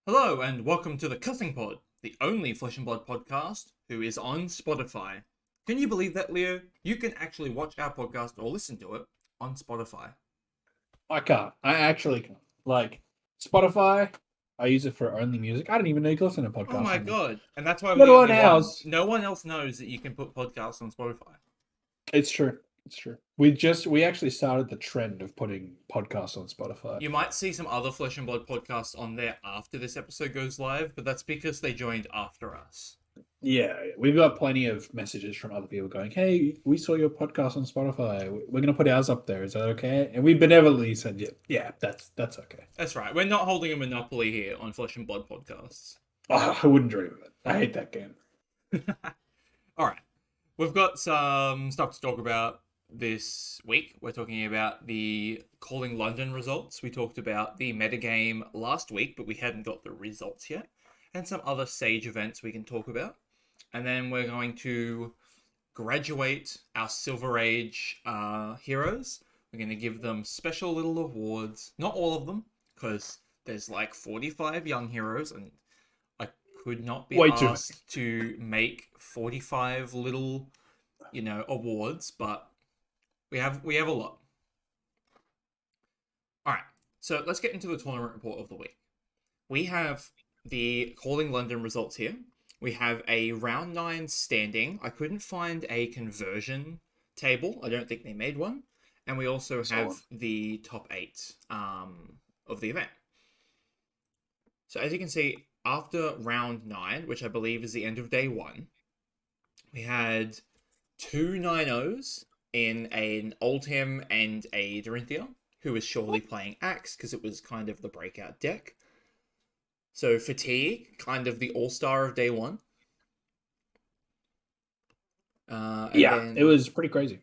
Hello and welcome to the Cussing Pod, the only Flesh and Blood podcast who is on Spotify. Can you believe that, Leo? You can actually watch our podcast or listen to it on Spotify. I can't. I actually can't. Like Spotify, I use it for only music. I don't even know you can listen to Oh podcasts my on there. god. And that's why we're Let the alone only one. ours. No one else knows that you can put podcasts on Spotify. It's true. It's true. We actually started the trend of putting podcasts on Spotify. You might see some other Flesh and Blood podcasts on there after this episode goes live, but that's because they joined after us. Yeah, we've got plenty of messages from other people going, "Hey, we saw your podcast on Spotify. We're gonna put ours up there. Is that okay?" And we benevolently said, "Yeah, that's okay." That's right. We're not holding a monopoly here on Flesh and Blood podcasts. Oh, I wouldn't dream of it. I hate that game. All right. We've got some stuff to talk about this week. We're talking about the Calling London results. We talked about the metagame last week, but we hadn't got the results yet. And some other Sage events we can talk about. And then we're going to graduate our Silver Age heroes. We're going to give them special little awards. Not all of them, because there's like 45 young heroes, and I could not be Way too many. asked to make 45 little, awards, but we have a lot. All right, so let's get into the tournament report of the week. We have the Calling London results here. We have a round 9 standing. I couldn't find a conversion table. I don't think they made one. And we also have the top 8 of the event. So as you can see, after round 9, which I believe is the end of day 1, we had 2 9-0s in an Oldhim and a Dorinthia, who was surely playing Axe because it was kind of the breakout deck. So Fatigue, kind of the all-star of day 1. It was pretty crazy.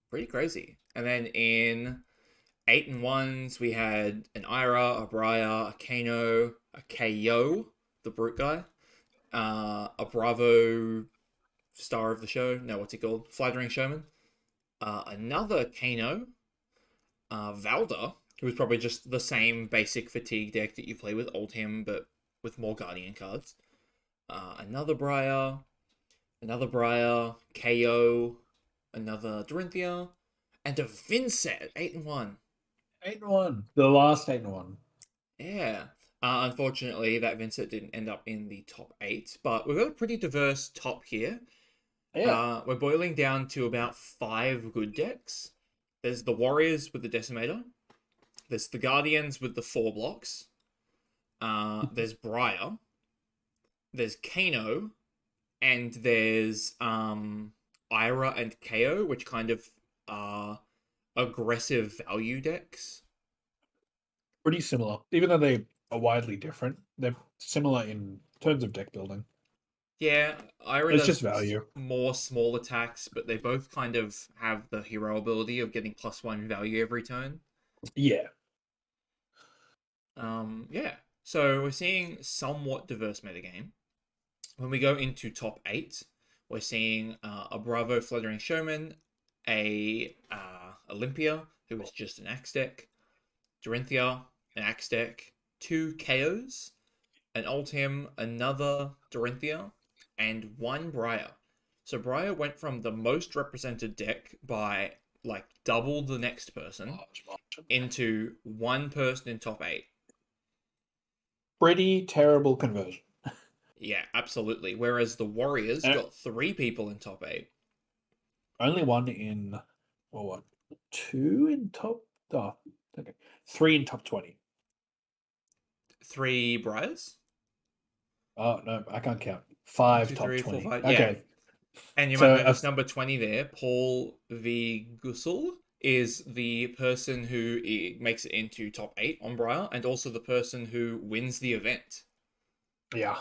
Pretty crazy. And then in 8 and 1s, we had an Ira, a Briar, a Kano, a KO, the brute guy, a Bravo star of the show. No, what's he called? Flattering Showman. Another Kano, Valda, who was probably just the same basic Fatigue deck that you play with Oldhim, but with more Guardian cards. Another Briar, KO, another Dorinthia, and a Vincent, 8 and 1. 8 and 1. The last 8 and 1. Yeah. Unfortunately, that Vincent didn't end up in the top 8, but we've got a pretty diverse top here. Yeah. We're boiling down to about 5 good decks. There's the Warriors with the Decimator. There's the Guardians with the 4 blocks. There's Briar. There's Kano. And there's Ira and KO, which kind of are aggressive value decks. Pretty similar. Even though they are widely different, they're similar in terms of deck building. Yeah, Ira It's does just value. more small attacks, but they both kind of have the hero ability of getting +1 value every turn. Yeah. Yeah. So we're seeing somewhat diverse metagame. When we go into top 8, we're seeing a Bravo Fluttering Showman, a Olympia, who is just an Axe deck, Dorinthia, an Axe deck, 2 KOs, an Oldhim, another Dorinthia, and 1 Briar. So Briar went from the most represented deck by like double the next person into 1 person in top 8. Pretty terrible conversion. Yeah, absolutely. Whereas the Warriors got 3 people in top 8. Only 1 in, or what? 2 in top? Oh, okay. 3 in top 20. 3 Briars? Oh, no, I can't count. 5 2, top 3, 4, 20. 5. Okay. Yeah. And you So, might notice number 20 there, Paul V. Gussel, is the person who makes it into top 8 on Briar, and also the person who wins the event. Yeah.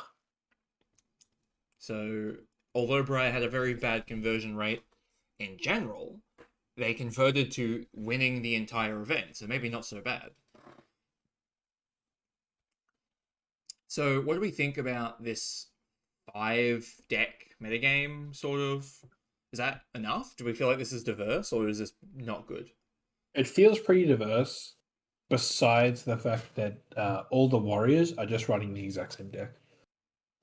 So, although Briar had a very bad conversion rate in general, they converted to winning the entire event, so maybe not so bad. So, what do we think about this 5-deck metagame, sort of? Is that enough? Do we feel like this is diverse, or is this not good? It feels pretty diverse, besides the fact that all the warriors are just running the exact same deck.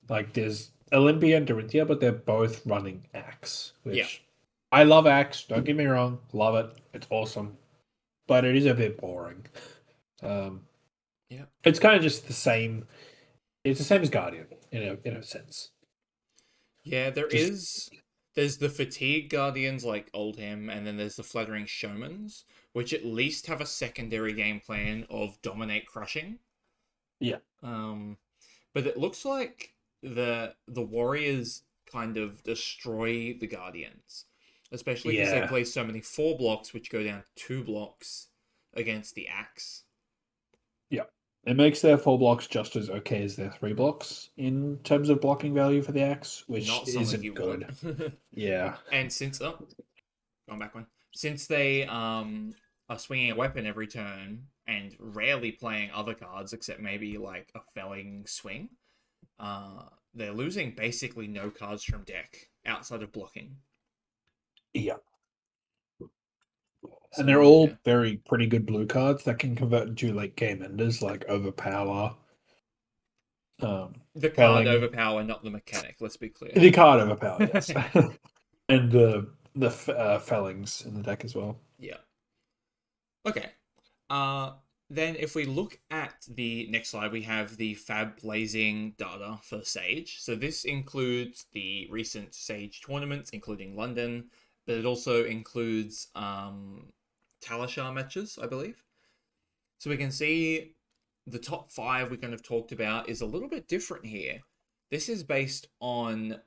Like there's Olympia and Dorinthia, but they're both running Axe, Yeah. which I love Axe. Don't get me wrong, love it. It's awesome, but it is a bit boring. Um, Yeah. it's kind of just the same. It's the same as Guardian in a sense. Yeah, Just there's the fatigue guardians like Oldham, and then there's the fluttering showmans, which at least have a secondary game plan of dominate crushing. yeah, Um, but it looks like the warriors kind of destroy the guardians, especially because they yeah, play so many 4 blocks, which go down 2 blocks against the axe. yeah. It makes their 4 blocks just as okay as their 3 blocks in terms of blocking value for the Axe, which Not something isn't you good. want. Yeah, And since going back one. Since they are swinging a weapon every turn and rarely playing other cards except maybe like a felling swing, they're losing basically no cards from deck outside of blocking. yeah. And they're So yeah, all very pretty good blue cards that can convert into like game enders, like Overpower, the card Felling. overpower, not the mechanic. Let's be clear. The card Overpower, yes. And the Fellings in the deck as well. Yeah. Okay. Uh, then if we look at the next slide, we have the fab blazing data for Sage. So this includes the recent Sage tournaments, including London, but it also includes Talishar matches, I believe. So we can see the top 5 we kind of talked about is a little bit different here. This is based on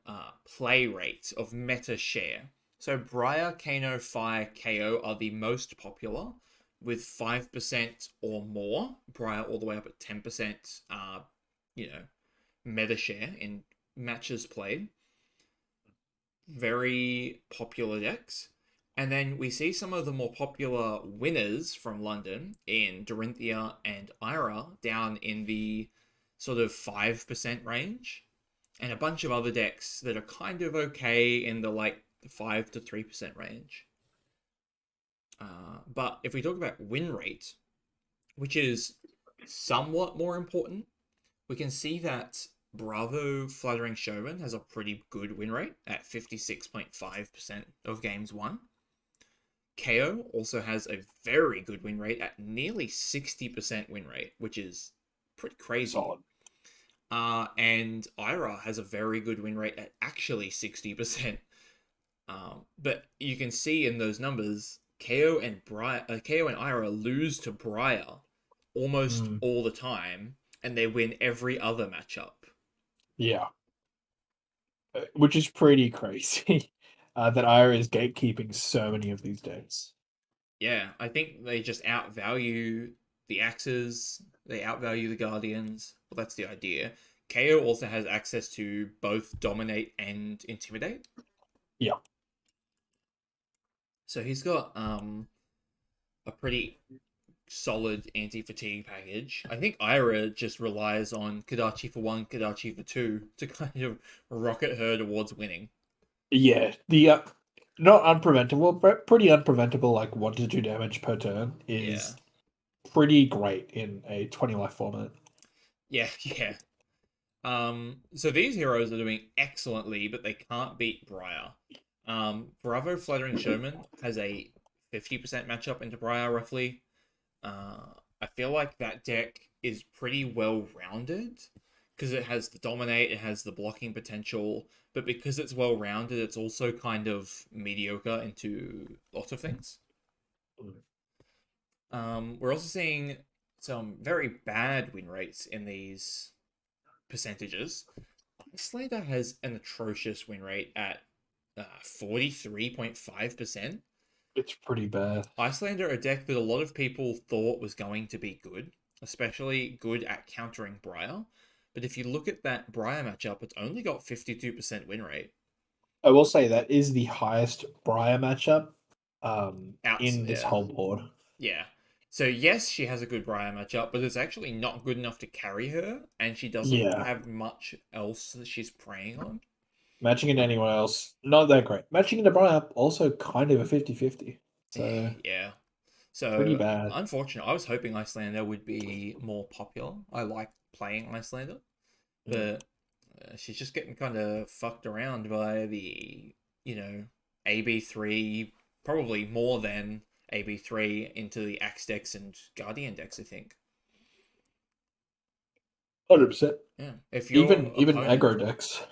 play rate of meta share. So Briar, Kano, Fire, KO are the most popular with 5% or more. Briar all the way up at 10%, you know, meta share in matches played. Very popular decks. And then we see some of the more popular winners from London in Dorinthia and Ira down in the sort of 5% range, and a bunch of other decks that are kind of okay in the like 5 to 3% range. But if we talk about win rate, which is somewhat more important, we can see that Bravo Fluttering Showman has a pretty good win rate at 56.5% of games won. KO also has a very good win rate at nearly 60% win rate, which is pretty crazy. Solid. And Ira has a very good win rate at actually 60%. But you can see in those numbers, KO and Ira lose to Briar almost Mm, all the time, and they win every other matchup. yeah. Which is pretty crazy. That Ira is gatekeeping so many of these decks. Yeah, I think they just outvalue the axes, they outvalue the guardians. Well, that's the idea. KO also has access to both dominate and intimidate. Yeah. So he's got a pretty solid anti-fatigue package. I think Ira just relies on Kadachi for 1, Kadachi for 2 to kind of rocket her towards winning. Yeah. The not unpreventable, but pretty unpreventable, like 1 to 2 damage per turn Yeah. is pretty great in a 20 life format. Yeah, yeah. So these heroes are doing excellently, but they can't beat Briar. Bravo Fluttering Showman has a 50% matchup into Briar, roughly. I feel like that deck is pretty well rounded because it has the dominate, it has the blocking potential, but because it's well rounded, it's also kind of mediocre into lots of things. We're also seeing some very bad win rates in these percentages. Slater has an atrocious win rate at 43.5%. It's pretty bad. Icelander, a deck that a lot of people thought was going to be good, especially good at countering Briar. But if you look at that Briar matchup, it's only got 52% win rate. I will say that is the highest Briar matchup in this Yeah. whole board. Yeah. So yes, she has a good Briar matchup, but it's actually not good enough to carry her, and she doesn't Yeah. have much else that she's preying on. Matching into anyone else, not that great. Matching into Briar, also kind of a 50-50. So Yeah. Pretty So bad. unfortunate. I was hoping Icelander would be more popular. I like playing Icelander, Mm. but she's just getting kind of fucked around by the, you know, AB3, probably more than AB3 into the Axe decks and Guardian decks, I think. 100%. Yeah. If your Even opponent, aggro decks,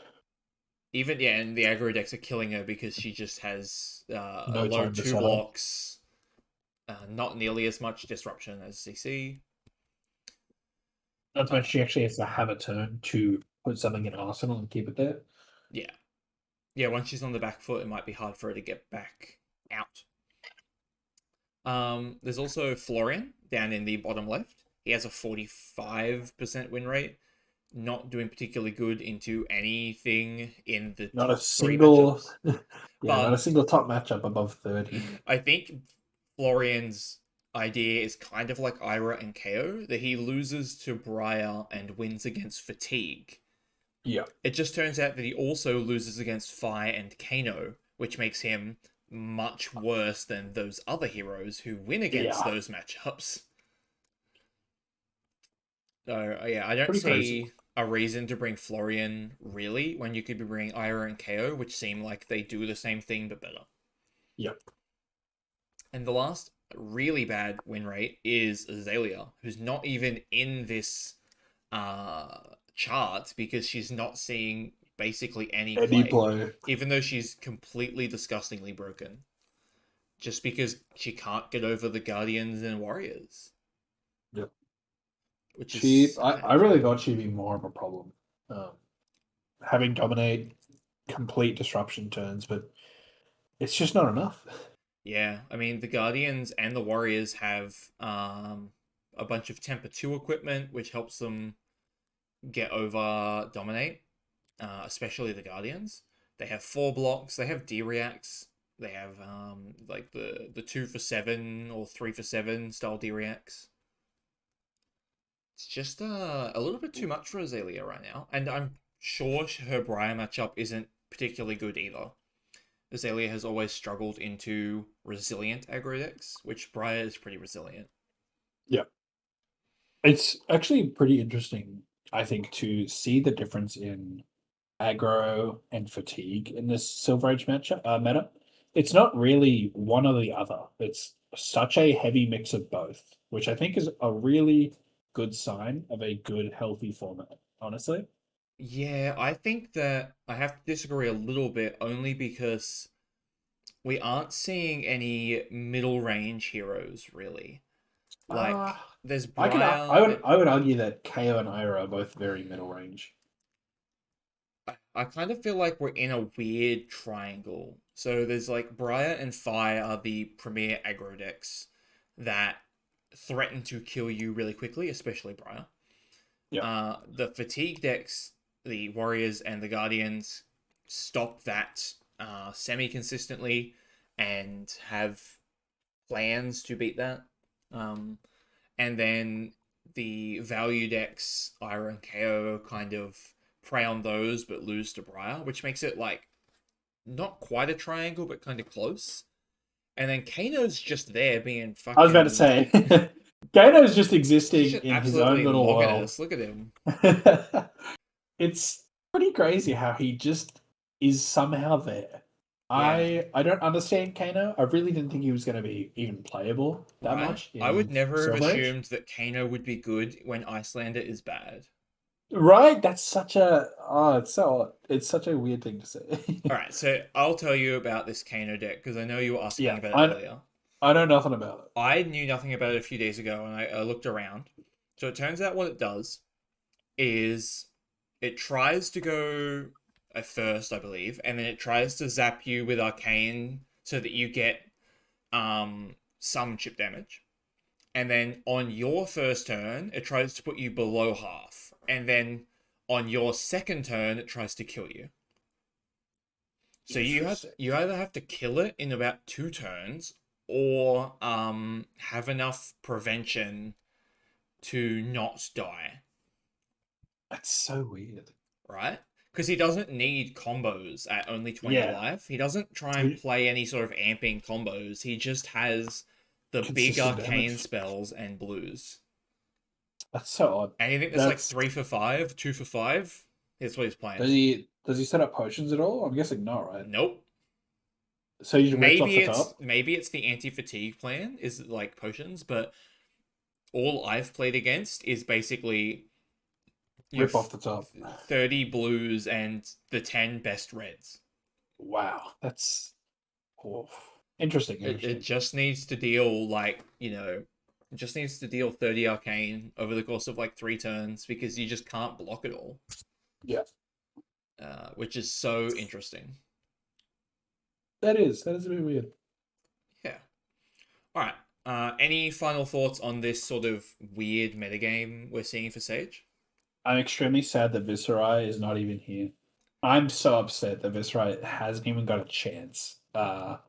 even, yeah, and the aggro decks are killing her because she just has a no low time to two set up. blocks, not nearly as much disruption as CC. Not to Uh, mention she actually has to have a turn to put something in Arsenal and keep it there. yeah. Yeah, once she's on the back foot, it might be hard for her to get back out. There's also Florian down in the bottom left. He has a 45% win rate, not doing particularly good into anything in the Not a top three single, matchups. yeah, not a But single top matchup above 30. I think Florian's idea is kind of like Ira and KO, that he loses to Briar and wins against Fatigue. Yeah, It just turns out that he also loses against Fi and Kano, which makes him much worse than those other heroes who win against yeah, those matchups. So yeah, I don't pretty crazy. see a reason to bring Florian really when you could be bringing Ira and KO, which seem like they do the same thing but better. Yep. And the last really bad win rate is Azalea, who's not even in this chart because she's not seeing basically any Any play, play. even though she's completely disgustingly broken. Just because she can't get over the Guardians and Warriors, Yep. which is I sad. really thought she'd be more of a problem. Um, Having dominate complete disruption turns, but it's just not enough. Yeah, I mean the Guardians and the Warriors have a bunch of Temper 2 equipment, which helps them get over dominate, especially the Guardians. They have 4 blocks, they have D reacts, they have like the 2 for 7 or 3 for 7 style D reacts. It's just a little bit too much for Azalea right now, and I'm sure her Briar matchup isn't particularly good either. Azalea has always struggled into resilient aggro decks, which Briar is pretty resilient. Yeah. It's actually pretty interesting, I think, to see the difference in aggro and fatigue in this Silver Age meta. It's not really one or the other. It's such a heavy mix of both, which I think is a really good sign of a good, healthy format, honestly. Yeah, I think that I have to disagree a little bit only because we aren't seeing any middle range heroes really. Uh, Like there's I Briar and would argue that KO and Ira are both very middle range. I kind of feel like we're in a weird triangle. So there's like Briar and Fire are the premier aggro decks that threaten to kill you really quickly, especially Briar. Yeah. The fatigue decks, the Warriors and the Guardians, stop that semi consistently and have plans to beat that. Um, and then the value decks, Ira and KO, kind of prey on those but lose to Briar, which makes it like not quite a triangle but kind of close. And then Kano's just there being I was about to fucking. say, Gano's just He's existing just in his own absolutely little logging world. us. Look at him. It's pretty crazy how he just is somehow there. Yeah. I don't understand Kano. I really didn't think he was going to be even playable that Right? much I would in never have Silver Age. assumed that Kano would be good when Icelander is bad. Right? That's such a it's such a weird thing to say. Alright, so I'll tell you about this Kano deck because I know you were asking Yeah, about it earlier. I know nothing about it. I knew nothing about it a few days ago and I looked around. So it turns out what it does is it tries to go at first, I believe, and then it tries to zap you with Arcane so that you get some chip damage. And then on your first turn, it tries to put you below half. And then on your second turn, it tries to kill you. So Interesting. you either have to kill it in about 2 turns, or have enough prevention to not die, That's so weird. right? Because he doesn't need combos at only 20 Yeah. life. He doesn't try and play any sort of amping combos. He just has the big consistent arcane damage. spells and blues. That's so odd. Anything that's like That's 3 for 5, 2 for 5, here's what he's playing. does he set up potions at all? I'm guessing not, right? Nope. So he just rips off the top. Maybe it's the anti-fatigue plan is like potions, but all I've played against is basically Rip off the top. 30 blues and the 10 best reds. Wow, that's oh, interesting. It Interesting. just needs to deal like, it just needs to deal 30 arcane over the course of like 3 turns because you just can't block it all. Yeah, Which is so interesting. that is a bit weird. Yeah. All right. Any final thoughts on this sort of weird metagame we're seeing for Sage? I'm extremely sad that Viserai is not even here. I'm so upset that Viserai hasn't even got a chance. I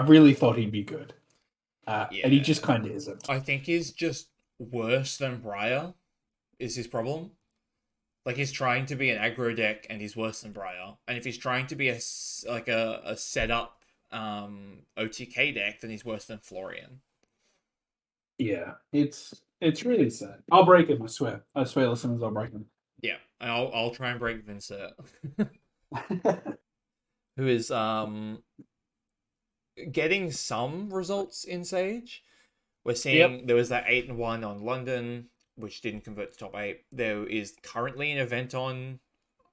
really thought he'd be good, and he just Yeah. kind of isn't. I think he's just worse than Briar is his problem. Like he's trying to be an aggro deck and he's worse than Briar. And if he's trying to be a setup OTK deck, then he's worse than Florian. Yeah, it's really sad. I'll break him. I swear. I swear, listeners, I'll break him. Yeah, and I'll try and break Vincent, who is getting some results in Sage. We're Yep. seeing there was that 8-1 on London, which didn't convert to top 8. There is currently an event on,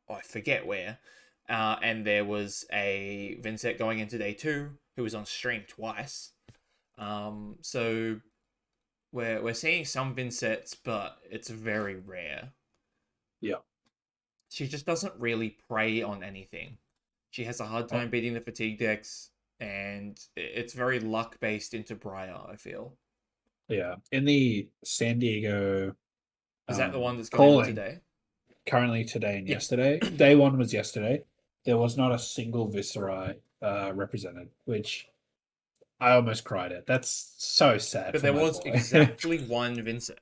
oh, I forget where, and there was a Vincent going into day 2 who was on stream twice. So we're seeing some Vincents, but it's very rare. Yeah. She just doesn't really prey on anything. She has a hard time beating the fatigue decks, and it's very luck based into Briar, I feel. Yeah. In the San Diego Is that the one that's going on calling today? currently today and Yeah. yesterday, day one was yesterday. There was not a single Viserai represented, which I almost cried at. That's so sad. But For there my was boy. exactly one Vincent,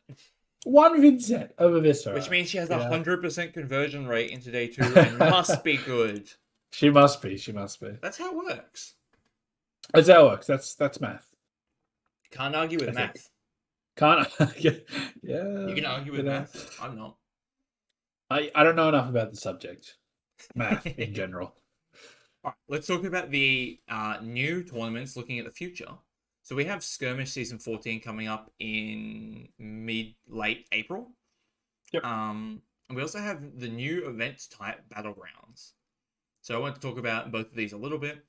one Vincent over Viserai, which means she has a yeah. 100% conversion rate into day 2 and must be good. She must be. She must be. That's how it works. That's how it works. That's math. Can't argue with I think. math. Can't. Yeah. You can argue with math. I'm not. I don't know enough about the subject, math in general. All right, let's talk about the new tournaments looking at the future. So we have Skirmish Season 14 coming up in late April. Yep. And we also have the new event type Battlegrounds. So I want to talk about both of these a little bit.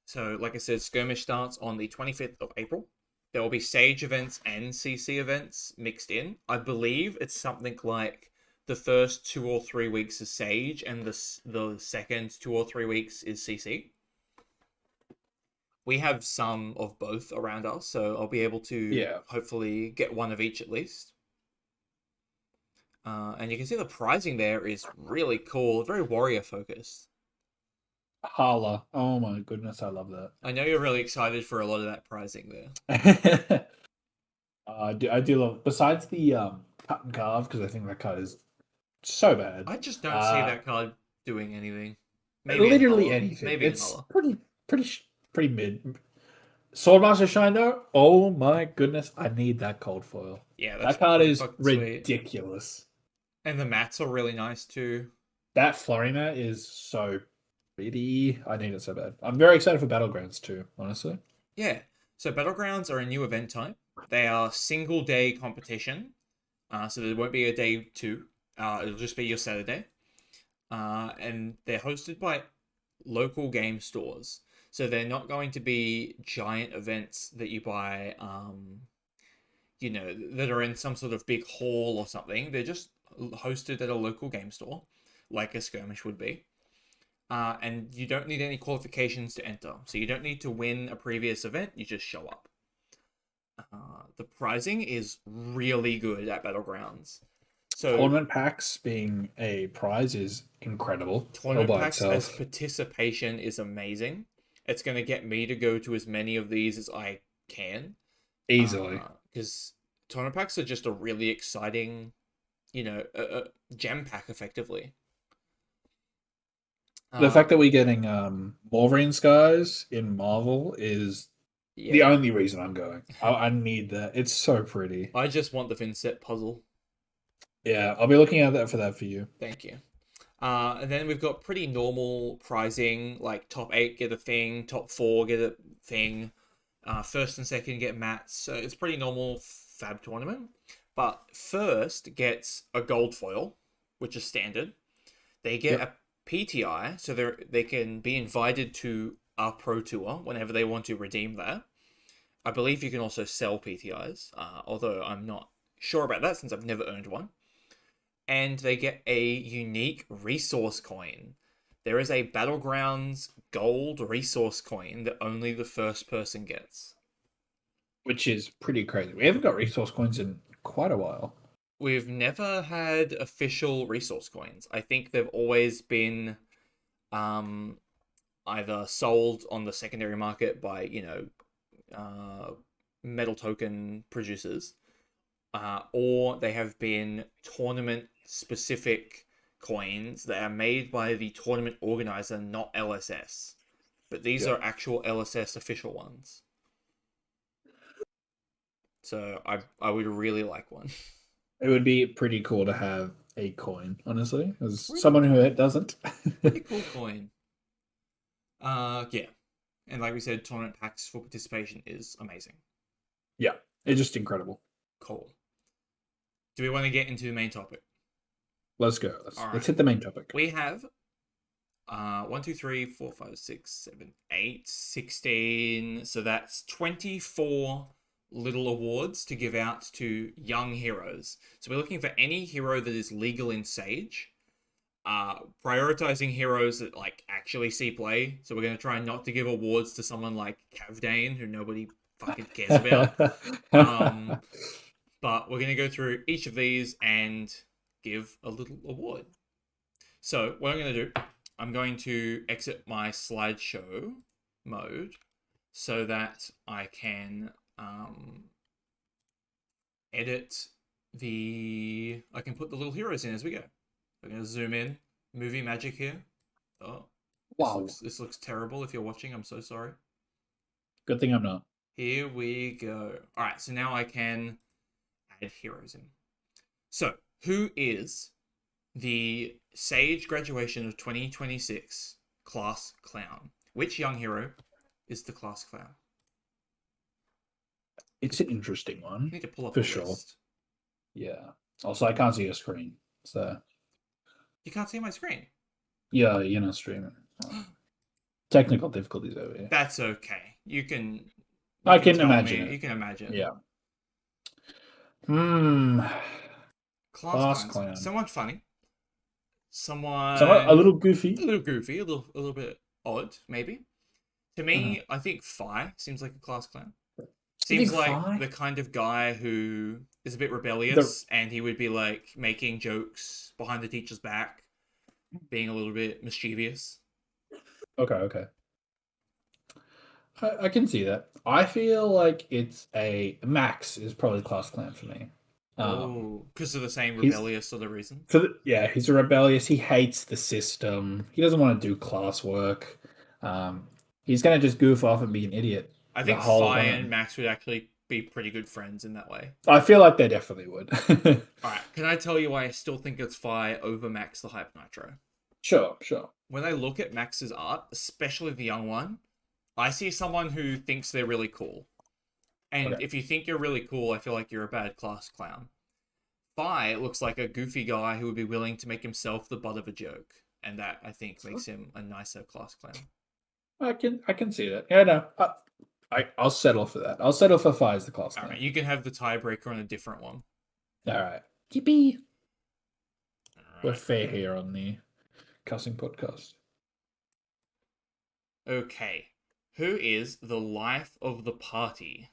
So like I said, Skirmish starts on the 25th of April. There will be Sage events and CC events mixed in. I believe it's something like the first 2 or 3 weeks is Sage, and the second 2 or 3 weeks is CC. We have some of both around us, so I'll be able to hopefully get one of each at least. And you can see the pricing there is really cool, very warrior focused. Holla. Oh my goodness, I love that. I know you're really excited for a lot of that pricing there. I do love, besides the cut and carve, because I think that card is so bad. I just don't see that card doing anything. Maybe literally anything. Maybe it's pretty mid. Swordmaster Shine though, oh my goodness, I need that cold foil. Yeah, that card is ridiculous. Sweet. And the mats are really nice too. That flurry mat is so pretty. I need it so bad. I'm very excited for Battlegrounds too, honestly. Yeah. So Battlegrounds are a new event type. They are single day competition. So there won't be a day 2. It'll just be your Saturday. And they're hosted by local game stores. So they're not going to be giant events that you buy, that are in some sort of big hall or something. They're just hosted at a local game store, like a skirmish would be. And you don't need any qualifications to enter. So you don't need to win a previous event, you just show up. The pricing is really good at Battlegrounds. So tournament packs being a prize is incredible. Tournament packs as participation is amazing. It's going to get me to go to as many of these as I can. Easily. Because tournament packs are just a really exciting, gem pack effectively. The fact that we're getting Wolverine Skies in Marvel is The Yeah, only reason I'm going. I need that. It's so pretty. I just want the Finset puzzle. Yeah, I'll be looking at that for you. Thank you. And then we've got pretty normal pricing, like top eight get a thing, top four get a thing, first and second get mats. So it's pretty normal fab tournament. But first gets a gold foil, which is standard. They get Yep. a PTI, so they can be invited to our pro tour whenever they want to redeem that. I believe you can also sell PTIs, although I'm not sure about that since I've never earned one. And they get a unique resource coin. There is a Battlegrounds gold resource coin that only the first person gets. Which is pretty crazy. We haven't got resource coins in quite a while. We've never had official resource coins. I think they've always been um, either sold on the secondary market by, metal token producers, or they have been tournament specific coins that are made by the tournament organizer, not LSS. But these Yeah. are actual LSS official ones. So I would really like one. It would be pretty cool to have a coin, honestly, as pretty someone who doesn't. pretty cool coin. Yeah. And like we said, tournament packs for participation is amazing. Yeah, it's just incredible. Cool. Do we want to get into the main topic? Let's go. All Let's right. hit the main topic. We have 1, 2, 3, 4, 5, 6, 7, 8, 16. So that's 24 little awards to give out to young heroes. So we're looking for any hero that is legal in Sage. Prioritizing heroes that like actually see play. So we're gonna try not to give awards to someone like Cavdane, who nobody fucking cares about. But we're gonna go through each of these and give a little award. So what I'm gonna do, I'm going to exit my slideshow mode so that I can edit I can put the little heroes in as we go. We're going to zoom in, movie magic here. Oh, Wow. this looks terrible. If you're watching, I'm so sorry. Good thing I'm not. Here we go. All right, so now I can add heroes in. So, who is the Sage graduation of 2026 class clown? Which young hero is the class clown? It's an interesting one. I need to pull up for a sure. list. Yeah. Also, I can't see your screen. So You can't see my screen. yeah, you're not streaming. Technical difficulties over here. That's okay. You can. I can imagine it. You can imagine. Yeah. Class Class clowns. clown. Someone funny. Someone A little goofy. A little goofy. A little bit odd, maybe. To me, I think Fi seems like a class clown. Seems like Fi? the kind of guy who is a bit rebellious, and he would be like making jokes behind the teacher's back, being a little bit mischievous. Okay. I can see that. I feel like it's a Max is probably class clown for me. Because of the same rebellious sort of reason. He's a rebellious. He hates the system. He doesn't want to do classwork. He's gonna just goof off and be an idiot. I think Fi and Max would actually be pretty good friends in that way. I feel like they definitely would. Alright, can I tell you why I still think it's Fi over Max the Hype Nitro? Sure. When I look at Max's art, especially the young one, I see someone who thinks they're really cool. And if you think you're really cool, I feel like you're a bad class clown. Fi looks like a goofy guy who would be willing to make himself the butt of a joke. And that, I think, makes him a nicer class clown. I can see that. Yeah, no. I'll settle for that. I'll settle for Fi as the class clown. Alright, you can have the tiebreaker on a different one. Alright. Yippee! We're fair here on the Cussing Podcast. Okay. Who is the life of the party?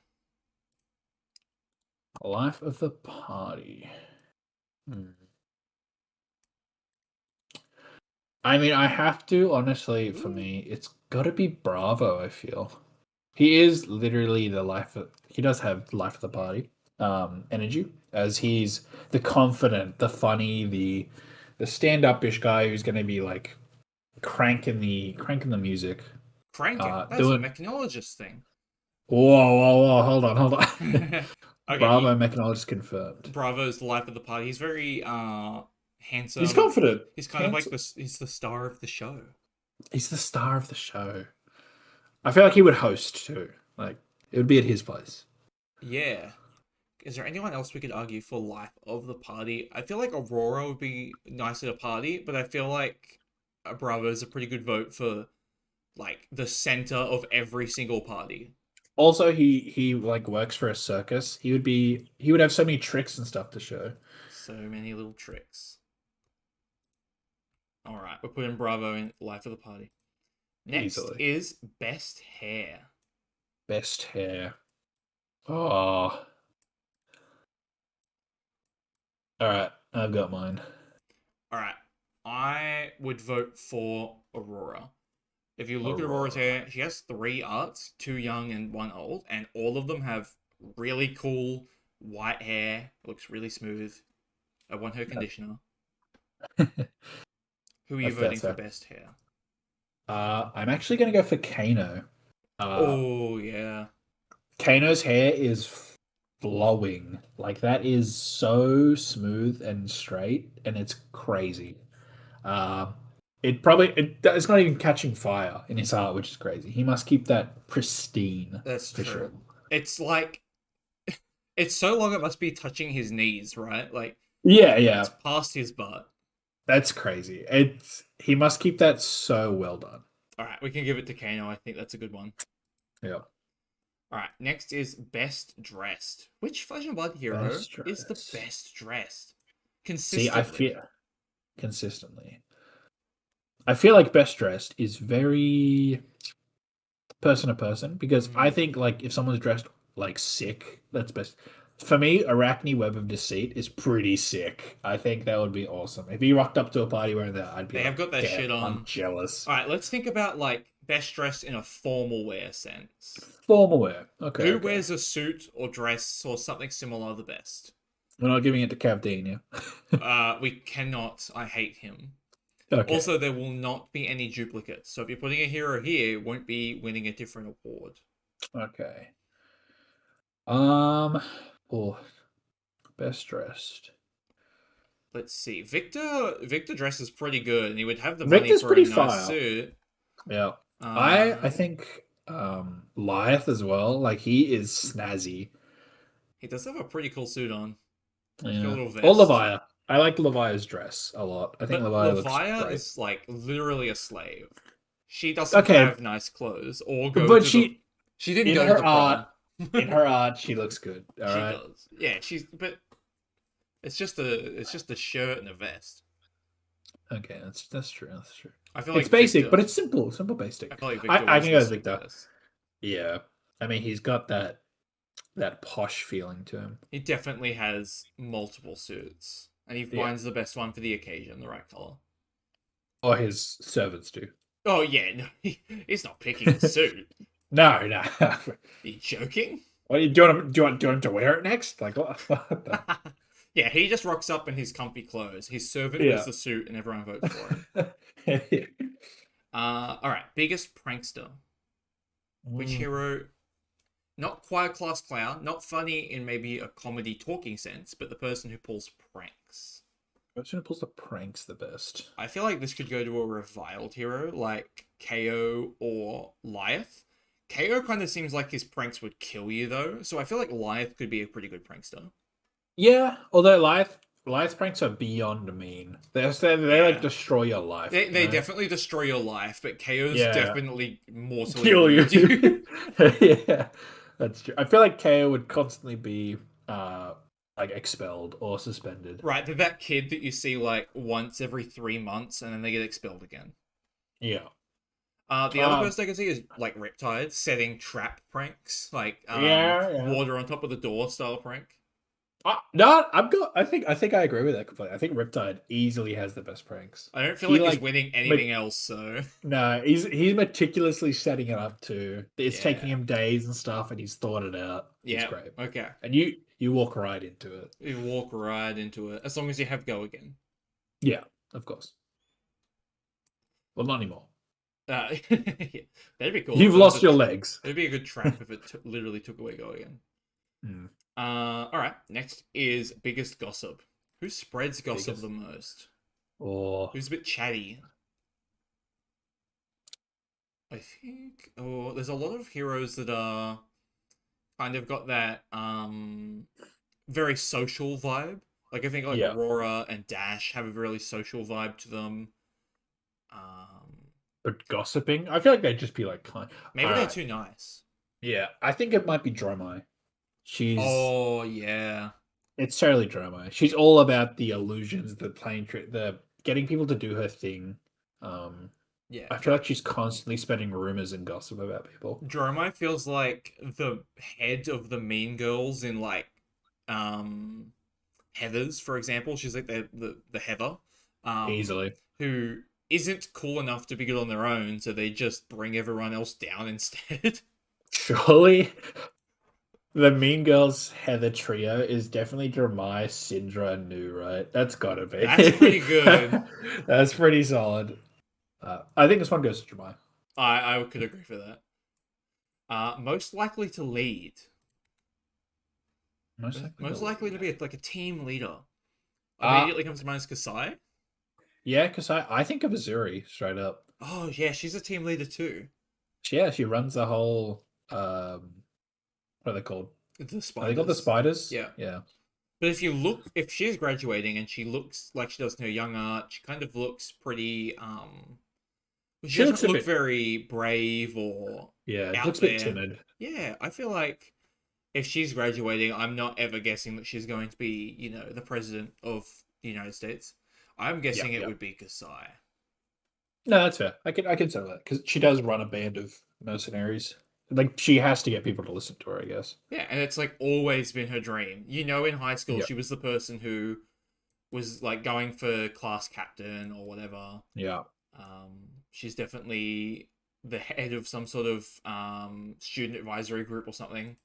Life of the party. I mean, I have to, honestly, for me, it's got to be Bravo, I feel. He is literally he does have life of the party energy, as he's the confident, the funny, the stand-up-ish guy who's going to be like cranking the music. Cranking? That's a mechanologist thing. Whoa, hold on. Okay, Bravo mechanologist confirmed. Bravo's the life of the party. He's very He's handsome. confident. He's kind of like Handsome. this. He's the star of the show. He's the star of the show. I feel like he would host too. Like it would be at his place. Yeah. Is there anyone else we could argue for life of the party? I feel like Aurora would be nice at a party, but I feel like Bravo is a pretty good vote for like the center of every single party. Also, he like works for a circus. He would have so many tricks and stuff to show. So many little tricks. All right, we're putting Bravo in life of the party. Next Easily. is best hair. Best hair. Oh. All right, I've got mine. All right, I would vote for Aurora. If you look at Aurora's Aurora. hair, she has three arts, two young and one old, and all of them have really cool white hair. It looks really smooth. I want her conditioner. Who are you That's voting for fair. best hair? I'm actually gonna go for Kano. Uh, Oh yeah, Kano's hair is flowing. Like that is so smooth and straight, and it's crazy. Uh, it's not even catching fire in his heart, which is crazy. He must keep that pristine that's for sure. true. It's like it's so long it must be touching his knees, right? Like Yeah, it's yeah, past his butt. that's crazy. It's he must keep that so well done. All right, we can give it to Kano. I think that's a good one. Yeah, All right, next is best dressed. Which Flesh and Blood hero best is the dress. best dressed See, I consistently? feel consistently. I feel like best dressed is very person to person because I Mm. think like if someone's dressed like sick, that's best. For me, Arachne Web of Deceit is pretty sick. I think that would be awesome. If he rocked up to a party wearing that, I'd be They have like, got that damn, shit I'm on. jealous. All right, let's think about like best dressed in a formal wear sense. Formal wear. Okay, Who okay. wears a suit or dress or something similar the best? We're not giving it to Cav Dean, yeah. We cannot. I hate him. Okay. Also, there will not be any duplicates. So if you're putting a hero here, it won't be winning a different award. Okay. Um oh, best dressed. Let's see. Victor dresses pretty good, and he would have the money Victor's for a pretty nice fire. suit. Yeah. I Um, think Lyeth as well. Like he is snazzy. he does have a pretty cool suit on, like a Yeah. little Or vest. Leviah. I like Leviah's dress a lot. I think But Leviah looks Levia great. is like literally a slave. She doesn't Okay, have nice clothes or go but to the. She didn't in go to her the prom. art, in her art, she looks good. All She right. does. Yeah, she's. But it's just a shirt and a vest. Okay, that's true. That's true. I feel It's like basic, Victor. but it's simple. Simple I basic. feel like Victor I wears can go this with suit the Victor. best. Yeah. I mean, he's got that posh feeling to him. He definitely has multiple suits, and he Yeah. finds the best one for the occasion, the right color. Or his servants do. Oh yeah, no, he's not picking the suit. No, no. Are you joking? What do you want him? Do you want him to wear it next? Like what? Yeah, he just rocks up in his comfy clothes. His servant wears Yeah. the suit, and everyone votes for him. Yeah. All right, biggest prankster. Which Mm. hero? Not quiet class clown, not funny in maybe a comedy talking sense, but the person who pulls pranks. Which one pulls the pranks the best? I feel like this could go to a reviled hero like KO or Lyeth. KO kind of seems like his pranks would kill you though, so I feel like Lyeth could be a pretty good prankster. Yeah, although life pranks are beyond mean. They like Yeah. destroy your life, They, you they know? definitely destroy your life, but KO's Yeah. definitely mortally Kill you. wound you. Yeah. That's true. I feel like KO would constantly be like expelled or suspended. Right, they're that kid that you see like once every 3 months and then they get expelled again. Yeah. The other Um person I can see is like Riptide setting trap pranks, like yeah, yeah. water on top of the door style prank. No, I think I agree with that completely. I think Riptide easily has the best pranks. I don't feel He like he's like winning ma- anything else, so no, he's meticulously setting it up too. It's taking yeah. him days and stuff, and he's thought it out. It's Yeah, great, okay. and you walk right into it. You walk right into it, as long as you have go again. Yeah, of course. Well, not anymore. Yeah, that'd be cool. You've lost your legs. It'd be a good trap if it literally took away Go again. Hmm. All right. Next is biggest gossip. Who spreads gossip the Biggest. most? Or Who's a bit chatty? I think. Oh, there's a lot of heroes that are kind of got that very social vibe. Like I think like yeah, Aurora and Dash have a really social vibe to them. but gossiping. I feel like they'd just be like kind. All Maybe they're right. too nice. Yeah, I think it might be Dromai. She's Oh yeah, It's totally Dromai. She's all about the illusions, the playing trick, the getting people to do her thing. Um, yeah. I feel like she's constantly spreading rumors and gossip about people. Dromai feels like the head of the Mean Girls in like um Heathers, for example. She's like the Heather, um, Easily. who isn't cool enough to be good on their own, so they just bring everyone else down instead. Surely the Mean Girls Heather trio is definitely Dromai, Syndra, and Nu, right? That's gotta That's be. pretty good. That's pretty solid. I think this one goes to Dromai. I could agree for that. Most likely to lead. Most likely to Most likely to lead. be like a team leader. Uh Immediately comes to mind is Kasai. yeah, because I think of Azuri straight up. Oh yeah, she's a team leader too. Yeah, she runs the whole what are they called? The Are they called the spiders. spiders? Yeah. Yeah. But if you look, if she's graduating and she looks like she does in her young art, she kind of looks pretty. She She looks doesn't a look bit, very brave or yeah, it looks out a bit there. timid. Yeah, I feel like if she's graduating, I'm not ever guessing that she's going to be, the president of the United States. I'm Yeah, guessing it yeah. would be Kasai. No, that's fair. I can settle that because she does run a band of mercenaries. Like she has to get people to listen to her, I guess. Yeah, and it's like always been her dream. In high school, Yeah. she was the person who was like going for class captain or whatever. Yeah. She's definitely the head of some sort of student advisory group or something.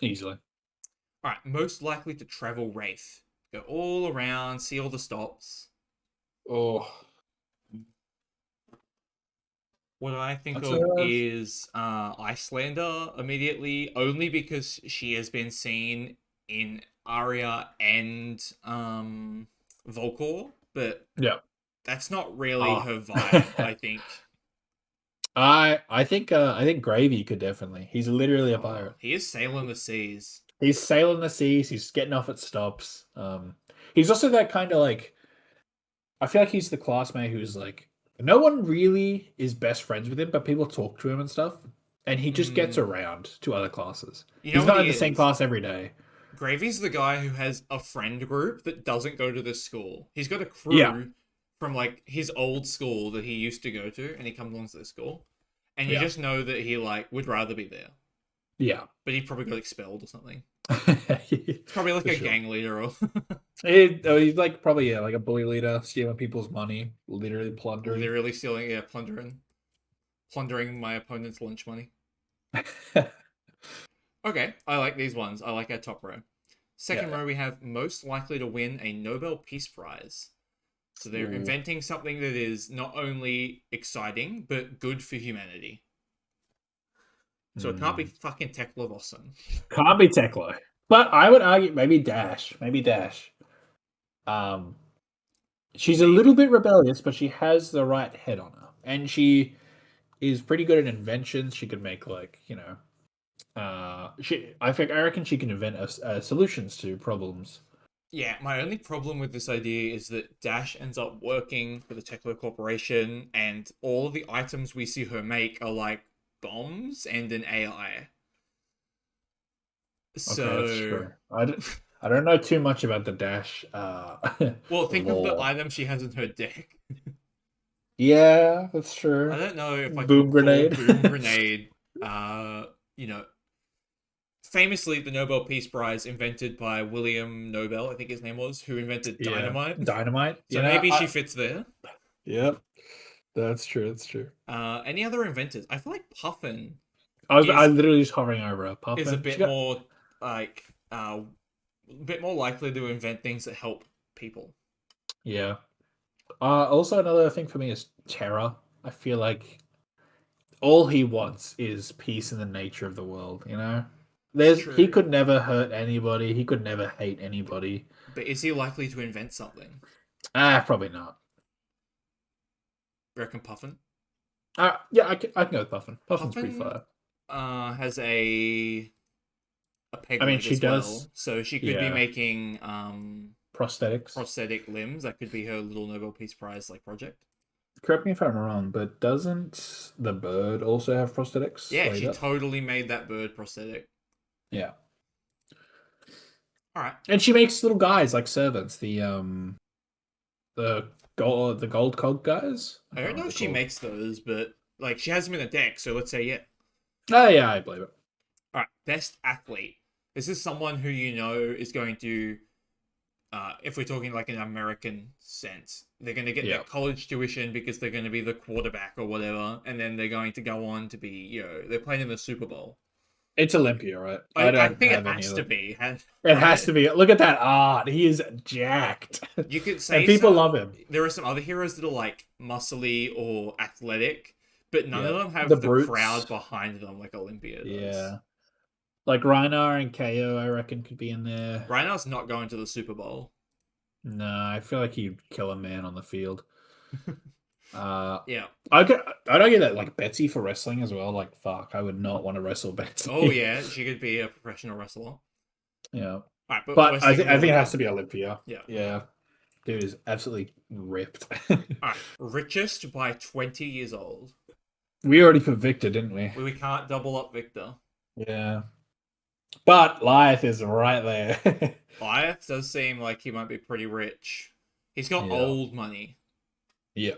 Easily. All right, most likely to travel Wraith. Go all around, see all the stops. Oh, What I think that's of a is Icelander immediately, only because she has been seen in Aria and Volcor, but yeah. that's not really Ah. her vibe, I think. I think Gravy could definitely. He's literally a Oh, pirate. he is sailing the seas. He's sailing the seas. He's getting off at stops. He's also that kind of like. I feel like he's the classmate who's like no one really is best friends with him, but people talk to him and stuff, and he just gets Mm, around to other classes. you know He's what not in he the same is? class every day. Gravy's the guy who has a friend group that doesn't go to this school. He's got a Yeah, crew from like his old school that he used to go to, and he comes along to this school. And you yeah, just know that he like would rather be there. yeah. But he probably got expelled or something. It's probably like For a sure. gang leader or He's like probably like a bully leader, stealing people's money, literally plundering. literally stealing, yeah, plundering my opponent's lunch money. Okay, I like these ones. I like our top row. Second Yeah. row, we have most likely to win a Nobel Peace Prize. So they're Ooh. inventing something that is not only exciting, but good for humanity. So it can't be Hmm. fucking Tekla Vossen. Can't be Tekla. But I would argue maybe Dash. Maybe Dash. Um, she's a little Maybe. bit rebellious, but she has the right head on her, and she is pretty good at inventions. She could make I reckon she can invent solutions to problems. Yeah, my only problem with this idea is that Dash ends up working for the Tekla Corporation, and all of the items we see her make are like bombs and an AI. Okay, that's So, true. I don't know too much about the Dash well, think of the lore. item she has in her deck. Yeah, that's I true. don't know if I can Boom call grenade. Boom Grenade, you know, famously the Nobel Peace Prize invented by William Nobel, I think his name was, who invented Yeah, dynamite. dynamite. So maybe she fits there. Yep, that's true. That's true. Any other inventors? I feel like Puffin I is literally just hovering over a is a puffin. She bit got more like a bit more likely to invent things that help people. yeah. Also, another thing for me is Terra. I feel like all he wants is peace in the nature of the world. It's He true. could never hurt anybody. He could never hate anybody. But is he likely to invent something? Probably not. Reckon Puffin? Yeah, I can go with Puffin. Puffin's pretty Puffin fire. has a peg I mean, leg she as does. well, so she could be Yeah, making prosthetics. prosthetic limbs. That could be her little Nobel Peace Prize like project. Correct me if I'm wrong, but doesn't the bird also have prosthetics Yeah, like she that? totally made that bird prosthetic. Yeah, All right. and she makes little guys like servants. The gold cog guys. I I can't don't remember know what if they're she called. makes those, but like she has them in a deck, so let's say yeah. Oh yeah, I believe it. All right, best athlete. This is someone who you know is going to, if we're talking like an American sense, they're going to get their Yeah, college tuition because they're going to be the quarterback or whatever, and then they're going to go on to be, they're playing in the Super Bowl. it's Olympia, right? I I don't think it have any has of to them. be, It has right? to be. Look at that art. He is jacked, You could and say people some. love him. There are some other heroes that are like muscly or athletic, but none of Yeah, them the have the crowd brutes. behind them like Olympia does. Yeah, like Reinar and KO, I reckon could be in there. Rhino's not going to the Super Bowl. No, I feel like he'd kill a man on the field. Uh, Yeah. I'd argue that like Betsy for wrestling as well. Like, fuck, I would not want to wrestle Oh Betsy. yeah, she could be a professional wrestler. All Yeah, right, but we're but I sticking think with I think it has Olympia. to be Olympia. Yeah. Yeah, dude is absolutely ripped. All right, richest by 20 years old. We already put Victor, didn't we? We can't double up Victor. Yeah, but Liath is right there. Goliath does seem like he might be pretty rich. He's got Yeah, old money. yeah,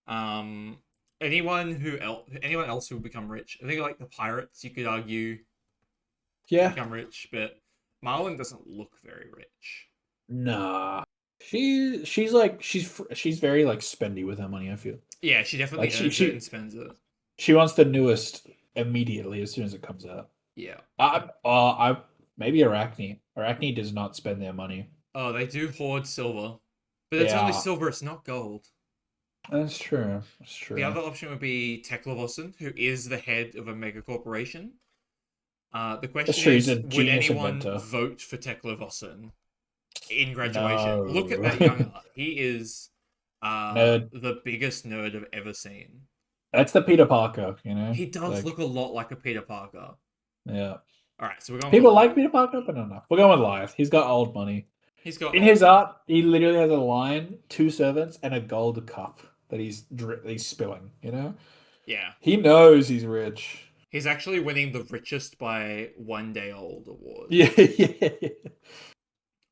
Um, anyone else who would become rich? I think like the pirates, you could argue yeah. become rich, but Marlin doesn't look very rich. Nah, she's very like spendy with her money. I feel Yeah, she like definitely she earns it and she spends it. she wants the newest immediately as soon as it comes out. Yeah. I maybe Arachne. Arachne does not spend their money. Oh, they do hoard silver, but it's only Yeah, silver. It's not gold. that's true. That's The true. other option would be Teklevossen, who is the head of a mega corporation. The That's question true. He's a is, would genius anyone inventor. vote for Teklevossen in graduation? Look at No. that young art. He is Nerd. the biggest nerd I've ever seen. That's the Peter Parker, He does Like, look a lot like a Peter Parker. yeah. All right, so we're going for People like Goliath. Peter Parker, but no. We're going with Life. He's got old money. He's got In old his money. art, he literally has a line, two servants, and a gold cup that he's spilling. Yeah, He knows he's rich. he's actually winning the richest by 1 day old award. Yeah, yeah.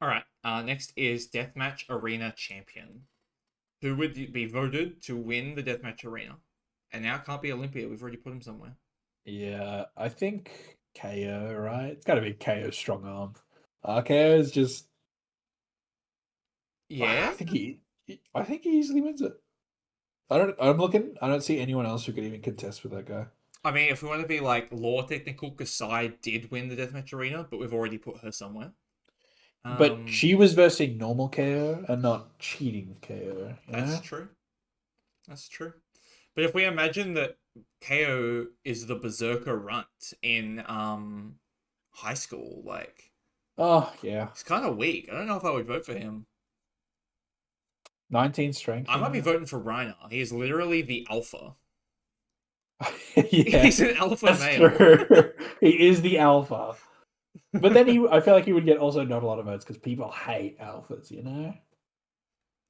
All right, next is Deathmatch Arena Champion. Who would be voted to win the Deathmatch Arena? And now it can't be Olympia. We've already put him somewhere. Yeah, I think KO, right? It's got to be KO strong arm. KO is just. Yeah? I think he easily wins it. I'm looking. I don't see anyone else who could even contest with that guy. I mean, if we want to be like law technical, Kasai did win the Deathmatch Arena, but we've already put her somewhere. But she was versing normal KO and not cheating KO. That's true. That's true. But if we imagine that KO is the berserker runt in high school, like Oh yeah, he's kind of weak. I don't know if I would vote for him. 19 strength. I might be voting for Reiner. He is literally the alpha. Yeah, He's an alpha that's male. true. He is the alpha. But then I feel like he would get also not a lot of votes because people hate alphas.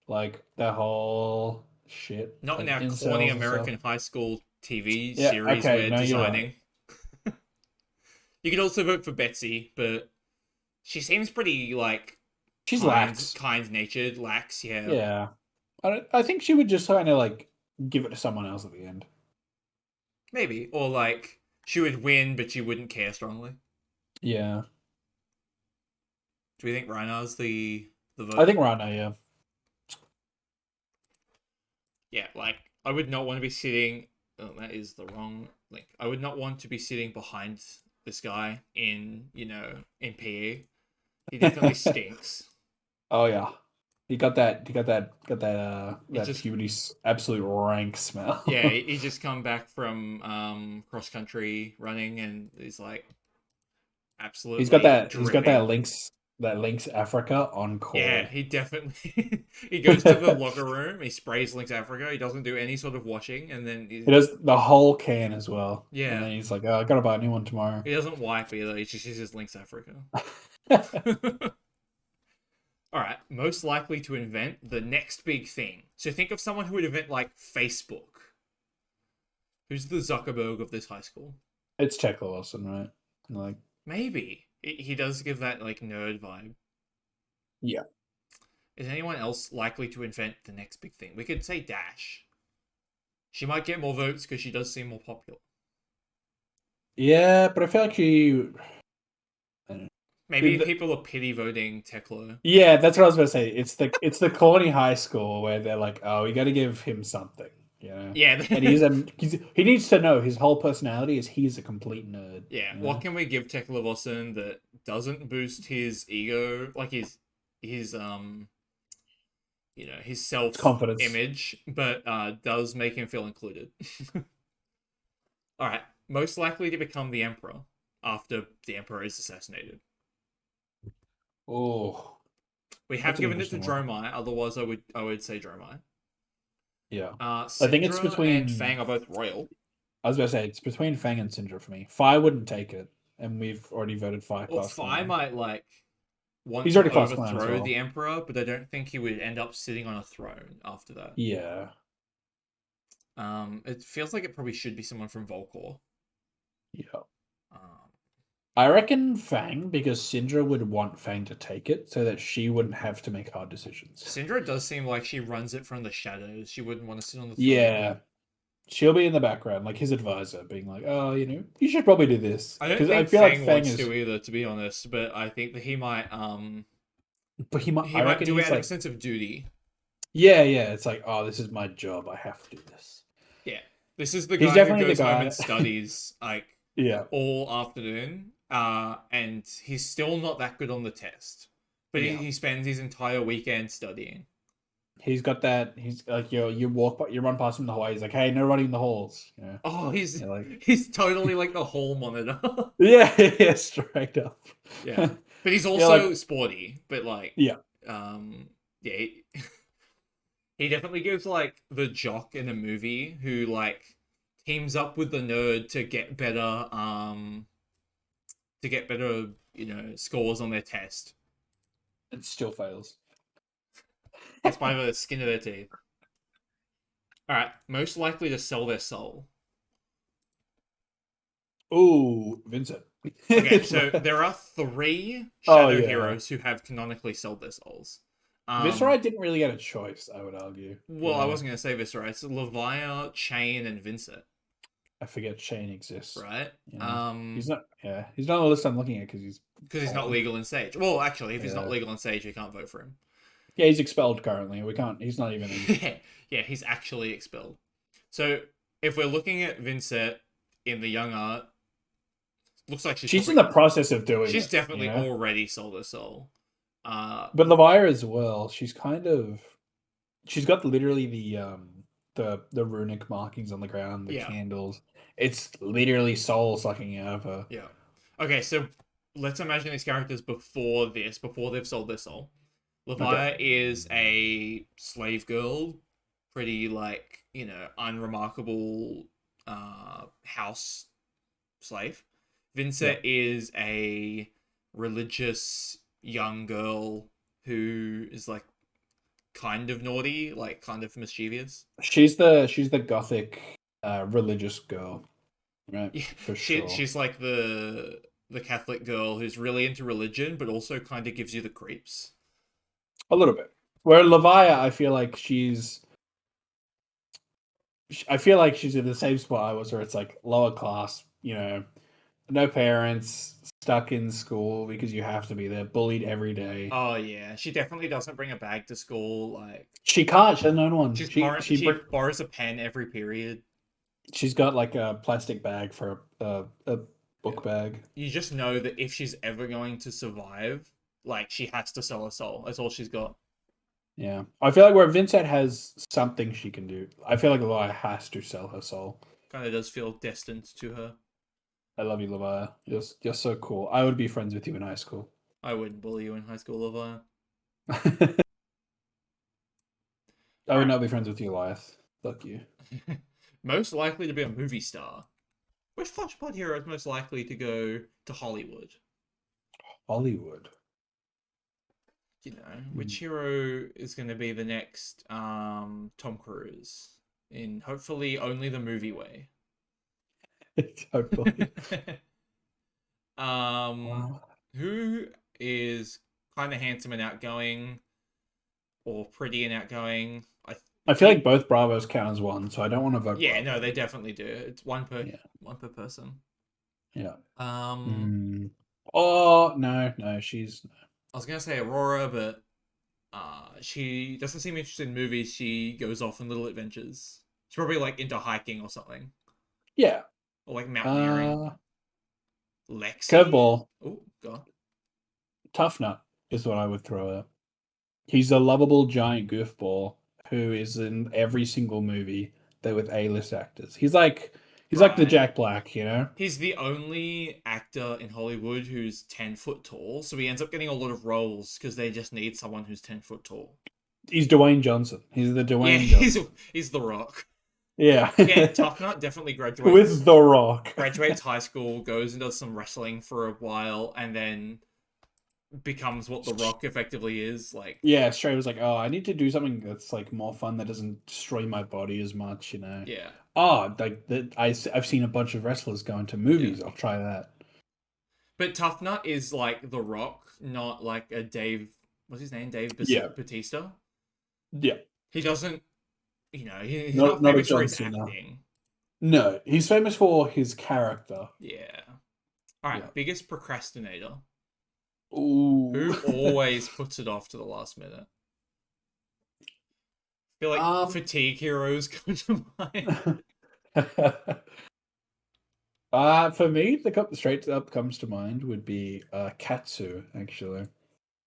Like the whole shit, Not in like our corny incels and stuff. American high school TV Yeah. series Okay. we're No, you're right. designing. You could also vote for Betsy, but she seems pretty like She's lax. kind natured, lax, yeah. Yeah. I think she would just kind of like give it to someone else at the end. Maybe. Or like she would win, but she wouldn't care strongly. Yeah. Do we think Reinhar's the vote? I think we're on now. Yeah. Yeah, like I would not want to be sitting. Oh, that is the wrong link. I would not want to be sitting behind this guy in in PE. He definitely stinks. Oh yeah. He that just puberty absolute rank yeah, smell. he just come back from cross country running and he's like absolutely He's got that dripping. Lynx Africa on Yeah, call. he definitely he goes to the locker room, he sprays Lynx Africa, he doesn't do any sort of washing, and then He does the whole can as well, and yeah, then he's like, "Oh, I gotta buy a new one tomorrow." he doesn't wipe either. He just uses Lynx Africa. All right, most likely to invent the next big thing. So think of someone who would invent like Facebook. Who's the Zuckerberg of this high school? It's Tekla Wilson, right? Like, Maybe he does give that like nerd vibe. yeah, Is anyone else likely to invent the next big thing? We could say Dash. She might get more votes because she does seem more popular. yeah, but I feel like she. I don't Maybe know. people are pity voting Teklo. Yeah, that's what I was about to say. It's the corny high school where they're like, "Oh, we got to give him something," you know. Yeah, And he needs to know his whole personality is he's a complete nerd. yeah. You What know, can we give Tekla Vossen that doesn't boost his ego, like his his it's self confidence. image, but does make him feel included. All right, most likely to become the emperor after the emperor is assassinated. Oh, We have that's an given it to interesting one. Dromai, otherwise I would say Dromai. Yeah, I think it's Syndra and between. Fang are both royal. I was about to say it's between Fang and Syndra for me. Fi wouldn't take it, and we've already voted Fi Or class Fi clown. might like want He's to already class clown as overthrow the well. emperor, but I don't think he would end up sitting on a throne after that. Yeah, It feels like it probably should be someone from Volcor. yeah. Um, I reckon Fang because Syndra would want Fang to take it so that she wouldn't have to make hard decisions. Syndra does seem like she runs it from the shadows. She wouldn't want to sit on the throne. Yeah, she'll be in the background, like his advisor, being like, "Oh, you should probably do this," I don't because I think feel like Fang Fang wants is, to either, to be honest. But I think that but he might. he I might reckon do it he's out of a like, sense of duty. yeah, yeah. It's like, oh, this is my job. I have to do this. Yeah, this is the He's guy who definitely the goes home and guy. studies like Yeah, all afternoon, and he's still not that good on the test. But he, yeah. he spends his entire weekend studying. He's got that. He's like you walk, you run past him in the hallway. He's like, "Hey, no running in the halls." Yeah, Oh, he's you're like, he's totally like the hall monitor. yeah, yeah, straight up. Yeah, but he's You're also like, sporty. But like, yeah, yeah, he definitely gives like the jock in a movie who like teams up with the nerd to get better scores on their test. it still fails. It's by the skin of their teeth. All right, most likely to sell their soul. Oh, Vincent. Okay, so there are three Oh shadow yeah, heroes who have canonically sold their souls. Viscerai didn't really get a choice. I would argue. Well, I wasn't gonna say this, right? It's Leviah, Chain, and Vincent, I forget Shane exists. right? He's not. Yeah, he's not on the list I'm looking at because he's Because he's not gone. legal in Sage. Well, actually, if he's not Yeah, legal in Sage, we can't vote for him. yeah, he's expelled currently. We can't. He's not even in. Yeah, he's actually expelled. So if we're looking at Vincent in the young art, looks like She's in the process of doing she's it. definitely already sold her soul. But Leviah as well. She's kind of. She's got literally the runic markings on the ground, the Yeah, candles. It's literally soul sucking out of her. yeah. Okay, so let's imagine these characters before they've sold their soul. Okay. Leviah is a slave girl, pretty like, unremarkable house slave. Yeah. Vincent is a religious young girl who is like kind of naughty, like kind of mischievous. She's the gothic religious girl, right? Yeah, For she sure. she's like the Catholic girl who's really into religion, but also kind of gives you the creeps. A little bit. Where Leviah, I feel like she's in the same spot I was, where it's like lower class, no parents, stuck in school because you have to be there, bullied every day. Oh yeah, she definitely doesn't bring a bag to school. Like She can't. She has no one. she borrows a pen every period. She's got like a plastic bag for a Yeah, book bag. you just know that if she's ever going to survive, like she has to sell her soul. That's all she's got. Yeah. I feel like where Vincent has something she can do, I feel like Levi has to sell her soul. Kind of does feel destined to her. I love you, Levi. You're so cool. I would be friends with you in high school. I wouldn't bully you in high school, Levi. I All would right. not be friends with you, Elias. Fuck you. Most likely to be a movie star. Which Flashpoint hero is most likely to go to Hollywood? Hollywood. You know, which Hmm. hero is going to be the next Tom Cruise in hopefully only the movie way? Hopefully. um, Wow. who is kind of handsome and outgoing, or pretty and outgoing? I feel like both Bravos count as one, so I don't want to vote Yeah, no, Bravo. they definitely do. It's Yeah. one per person. Yeah. Um, Mm. Oh no, no, she's I was gonna say Aurora, but she doesn't seem interested in movies. She goes off on little adventures. She's probably like into hiking or something, yeah. or like mountaineering. Uh, Lexi? Curveball, Oh god. Tough Nut is what I would throw her. He's a lovable giant goofball who is in every single movie that with A-list actors. He's like the Right. Jack Black, you know. He's the only actor in Hollywood who's 10 foot tall, so he ends up getting a lot of roles because they just need someone who's 10 foot tall. He's Dwayne Johnson. He's the Yeah, Dwayne he's Johnson. he's the Rock. Yeah. Yeah, Tough Nut definitely With The Rock. graduates high school, goes and does some wrestling for a while, and then becomes what the Rock effectively is. Like, Yeah, straight was like, oh, I need to do something that's like more fun that doesn't destroy my body as much, you know. yeah, Oh, like that I've seen a bunch of wrestlers go into yeah. movies. I'll try that. But Tough Nut is like the Rock, not like a Dave. What's his name? Dave Yeah. Batista. Yeah. He doesn't. He's Not not not a famous for John his Cena. acting. No, he's famous for his character. Yeah. All Yeah. right. Biggest procrastinator. Ooh. Who always puts it off to the last minute? I feel like um. fatigue heroes come to mind. For me, the straight up comes to mind would be Katsu, actually.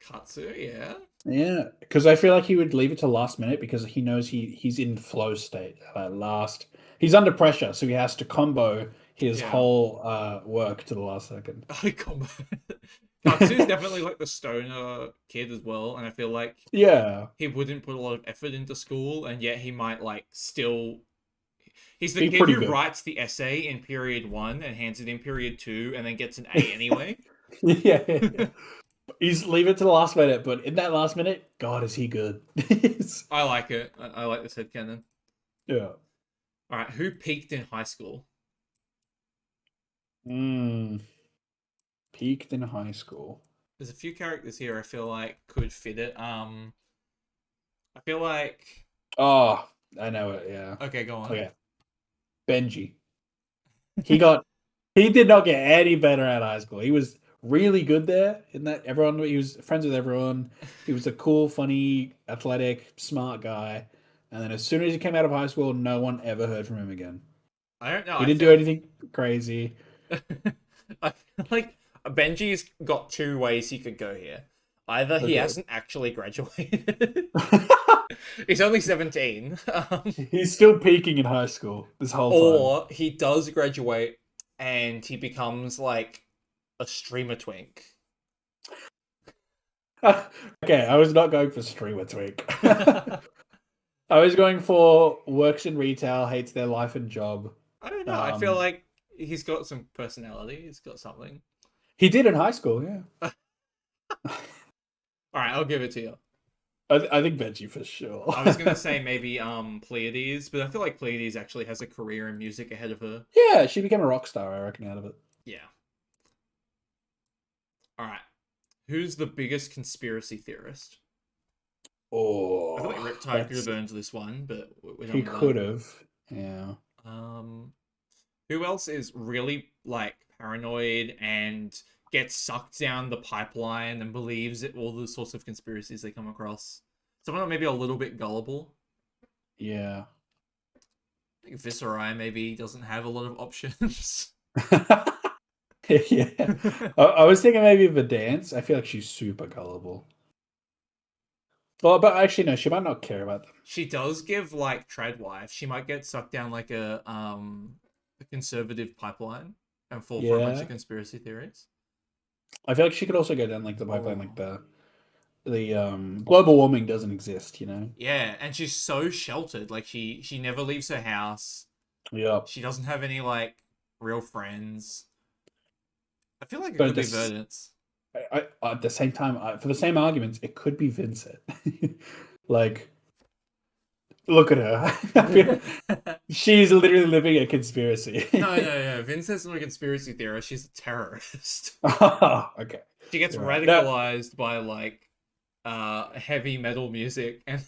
Katsu, yeah. Yeah, because I feel like he would leave it to last minute because he knows he's in flow state. Last, he's under pressure, so he has to combo his Yeah. whole work to the last second. Katsu's definitely like the stoner kid as well, and I feel like Yeah, he wouldn't put a lot of effort into school, and yet he might like still. He's the be kid pretty who good. writes the essay in period one and hands it in period two, and then gets an A anyway. Yeah, he's leave it to the last minute, but in that last minute, God, is he good? I like it. I like this headcanon. Yeah. All right, who peaked in high school? Mm, peaked in high school. There's a few characters here I feel like could fit it. I feel like. Oh, I know it. Yeah. Okay, go on. Okay, Benji. He got he did not get any better at high school. He was really good there in that he was friends with everyone. He was a cool, funny, athletic, smart guy. And then as soon as he came out of high school, no one ever heard from him again. I don't know. He I didn't do feel. anything crazy. I feel like Benji's got two ways he could go here. Either he Okay. hasn't actually graduated. He's only 17. He's still peaking in high school this whole time. Or he does graduate and he becomes like a streamer twink. Okay, I was not going for streamer tweak. I I was going for works in retail, hates their life and job. don't know. I feel Um, like he's got some personality. He's got something. he did in high school, yeah. All right, I'll give it to you. I think Benji for sure. I was gonna say maybe Pleiades, but I feel like Pleiades actually has a career in music ahead of her. Yeah, she became a rock star, I reckon, out of it. Yeah. All right. Who's the biggest conspiracy theorist? I feel like Oh, Riptide could have that's earned this one, but we're he done with that. could have. Yeah. Um, who else is really like paranoid and gets sucked down the pipeline and believes it all the sorts of conspiracies they come across? Someone maybe a little bit gullible. Yeah. I think Viserai maybe doesn't have a lot of options. Yeah. I was thinking maybe of a dance. I feel like she's super gullible. Well, but actually, no, she might not care about them. She does give like trad wife. She might get sucked down like a conservative pipeline and fall for a bunch of Yeah, conspiracy theories. I feel like she could also go down like the pipeline, like Oh. the global warming doesn't exist. You know. Yeah, and she's so sheltered. Like she never leaves her house. Yeah, She doesn't have any like real friends. I feel like it but could be Verdance. at the same time, for the same arguments, it could be Vincent. Like, look at her. I No, feel, she's literally living a conspiracy. no, no. Vincent's not a conspiracy theorist. She's a terrorist. Okay, She gets you're right. No, radicalized by like heavy metal music and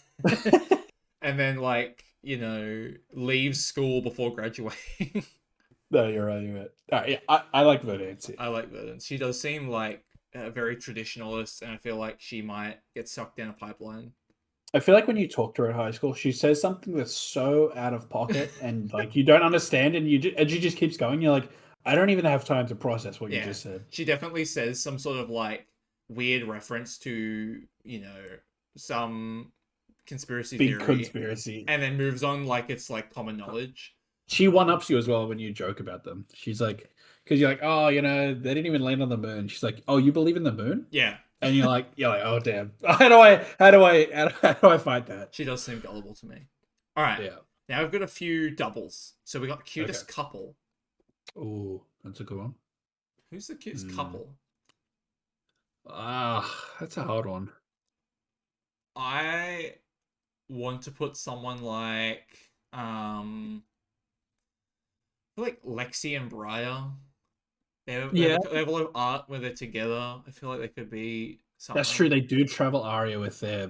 and then like leaves school before graduating. no, you're right. You're right. Yeah, I like Verdancy. I like Verdance. She does seem like a very traditionalist, and I feel like she might get sucked down a pipeline. I feel like when you talk to her at high school, she says something that's so out of pocket and like you don't understand, and and she just keeps going. You're like, I don't even have time to process what you Yeah, just said. she definitely says some sort of like weird reference to some conspiracy Big theory, conspiracy. and then moves on like it's like common knowledge. She one ups you as well when you joke about them. She's like, because you're like, oh, they didn't even land on the moon. She's like, oh, you believe in the moon? Yeah, And you're like, oh, damn. How do I fight that? she does seem gullible to me. All right, Yeah. now we've got a few doubles. So we got Okay. cutest couple. Oh, that's a good one. Who's the cutest Hmm. couple? That's a hard one. I want to put someone like Lexi and Briar. Yeah, They have a lot of art where they're together. I feel like they could be that's true. someone. They do travel Aria with their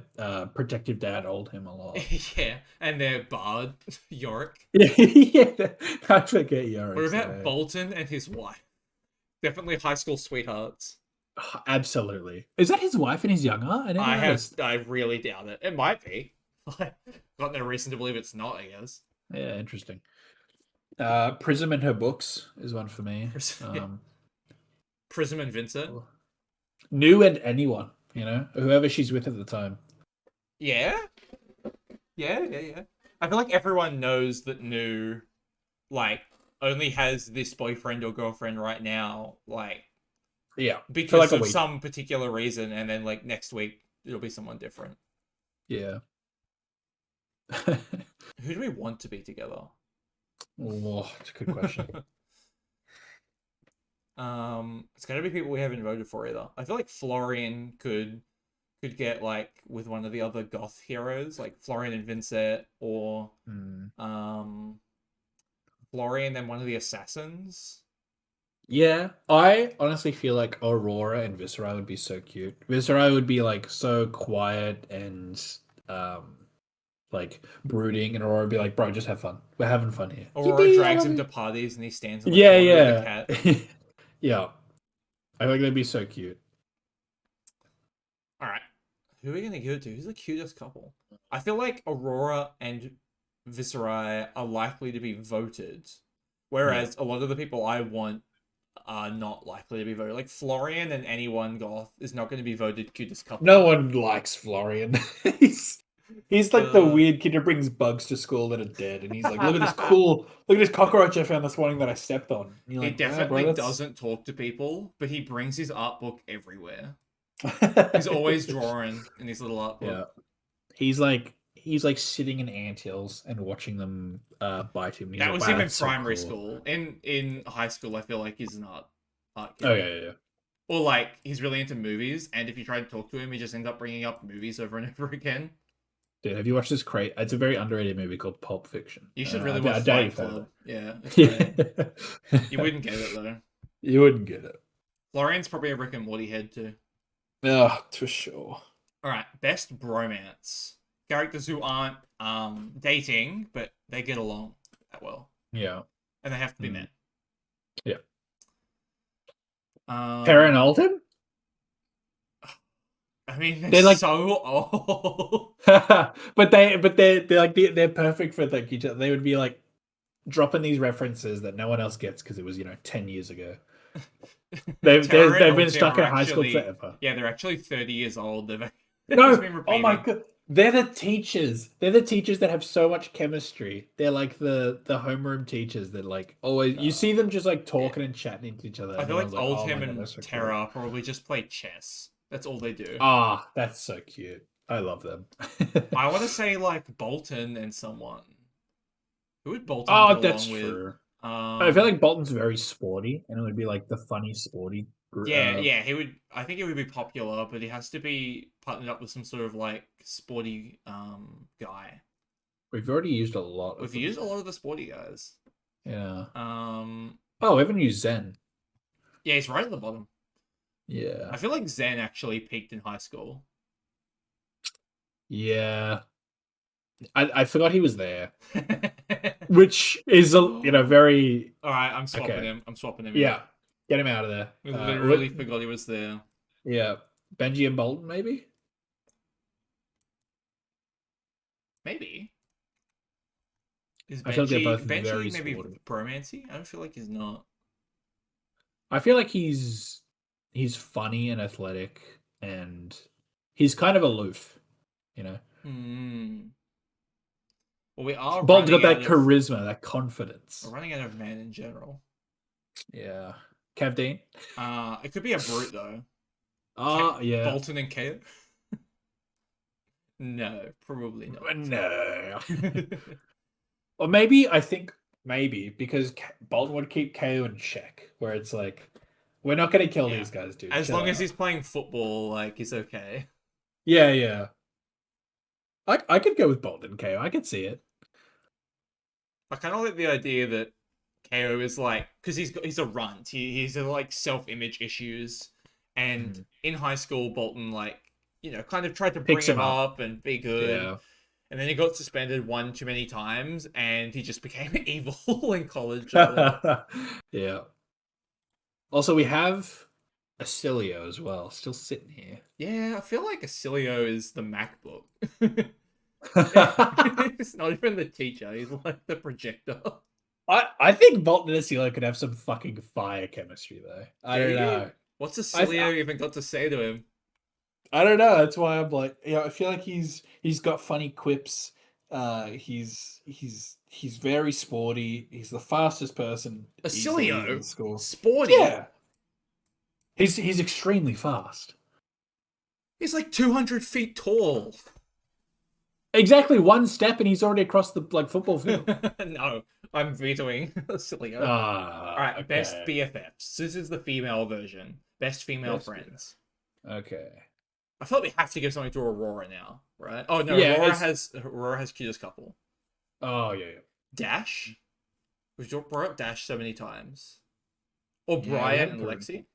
protective dad, old him a lot. Yeah, and they're Bard Yorick. Yeah, I forget What Yorick. about So Bolton and his wife? Definitely high school sweethearts. absolutely. Is that his wife and he's younger? I never noticed. I really doubt it. It might be. Got no reason to believe it's not. I guess. Yeah, interesting. Prism and her books is one for me. Prism and Vincent. New and anyone, whoever she's with at the time. Yeah, yeah. I feel like everyone knows that New, like, only has this boyfriend or girlfriend right now, like, Yeah, for because like a of week. some particular reason, and then like next week it'll be someone different. Yeah. Who do we want to be together? Oh, it's a good question. It's gonna be people we haven't voted for either. I feel like Florian could get like with one of the other goth heroes, like Florian and Vincent, or Hmm. Florian and one of the assassins. Yeah, I honestly feel like Aurora and Viscerai would be so cute. Viscerai would be like so quiet and um like brooding, and Aurora would be like, "Bro, just have fun. We're having fun here." Aurora Yippee! I drags love him to you. parties and he stands in the Yeah, corner with the yeah, cat. yeah. I think that'd be so cute. All right, who are we gonna give it to? Who's the cutest couple? I feel like Aurora and Viserai are likely to be voted, Yeah. whereas a lot of the people I want are not likely to be voted. Like Florian and anyone goth is not going to be voted cutest couple. No one likes Florian. He's like the Uh, weird kid who brings bugs to school that are dead, and he's like, look at this cockroach I found this morning that I stepped on." And you're he like, bro, definitely that's doesn't talk to people, but he brings his art book everywhere. He's always drawing in his little art book. Yeah. He's like sitting in anthills and watching them bite him. And he's That like, was wow, him in that's so primary cool. school. In high school, I feel like he's an art Oh kid. yeah, yeah. Or like he's really into movies, and if you try to talk to him, he just ends up bringing up movies over and over again. Dude, have you watched this great? It's a very underrated movie called Pulp Fiction. You should really I watch doubt Fight you've heard of Club. Yeah, it's great. it. You wouldn't get it though. You wouldn't get it. Florian's probably a Rick and Morty head too. Oh, for sure. All right, best bromance characters who aren't dating, but they get along that well, Yeah. and they have to be men. Yeah. Tara and Um, Alden? I mean, they're They're like so old. but they're perfect for like each other. They would be like dropping these references that no one else gets because it was 10 years ago. Tara and They've been Alden stuck are in high school actually, forever. yeah, they're actually 30 years old. They've No, been oh my repeating. god, They're the teachers. They're the teachers that have so much chemistry. They're like the homeroom teachers that like always you see them just like Yeah. talking and chatting to each other, I and feel like everyone's like, "Oh Oldham my god, and that's so cool." Terra probably just play chess. That's all they do. Ah, that's so cute. I love them. I want to say like Bolton and someone. Who would Bolton Oh, get that's along with? true. I feel Um, like Bolton's very sporty, and it would be like the funny sporty. yeah, yeah, he would. I think he would be popular, but he has to be partnered up with some sort of like sporty guy. We've already used a lot of We've them used a though. lot of the sporty guys. Yeah. Um, Oh, we haven't used Zen. yeah, he's right at the bottom. Yeah. I feel like Zen actually peaked in high school. Yeah. I forgot he was there, All which is a very right, I'm swapping okay. him. I'm swapping him. Yeah, Yeah, get him out of there. we literally forgot he was there. Yeah, Benji and Bolton maybe. Maybe is I feel like they're both Benji very maybe sporty. bromancy? I don't feel like he's not. I feel like he's funny and athletic, and he's kind of aloof. You know, Hmm. Well, we are Bolton's got running that out of charisma, that we're confidence. running out of man in general. Yeah, Cav Dean. It could be a brute though. Yeah. Bolton and KO? No, probably No. not. Or maybe I think maybe because Bolton would keep KO in check, where it's like, we're not going to kill Yeah. these guys, dude. As Chill long as out. he's playing football, like he's okay. Yeah, yeah. I could go with Bolton and KO. I could see it. I kind of like the idea that KO is like because he's a runt. He's a, like self-image issues, and Mhm. in high school, Bolton like kind of tried to bring Picks him him up. up and be good, Yeah. and then he got suspended one too many times, and he just became evil in college. I feel like. Yeah. Also, we have Acilio as well, still sitting here. Yeah, I feel like Acilio is the MacBook. It's not even the teacher; he's like the projector. I think Bolton and Acilio could have some fucking fire chemistry though. I Do don't you? know. What's I Acilio even got to say to him? I don't know. That's why I'm like, I feel like he's got funny quips. He's very sporty. He's the fastest person easily in Acilio, the school. sporty. Yeah, he's extremely fast. He's like 200 feet tall. Exactly one step and he's already across the like football field. No, I'm vetoing Acilio. Ah, All right, best okay. BFFs. This is the female version. Best female That's good. friends. Okay. I feel like we have to give something to Aurora now, right? Oh no, Yeah, Aurora has cutest couple. oh yeah. Dash. We've brought up Dash so many times. Or Yeah, we Brian haven't and put Lexi.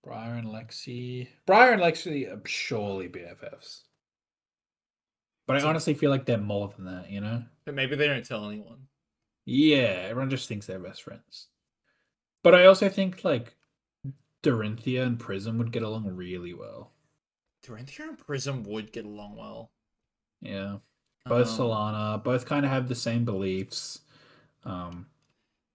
Briar and Lexi. Briar and Lexi are surely BFFs. But I So, honestly feel like they're more than that, you know? but maybe they don't tell anyone. Yeah, everyone just thinks they're best friends. But I also think like Dorinthia and Prism would get along really well. Dorinthia and Prism would get along well. Yeah. Both Um, Solana, both kind of have the same beliefs. Um,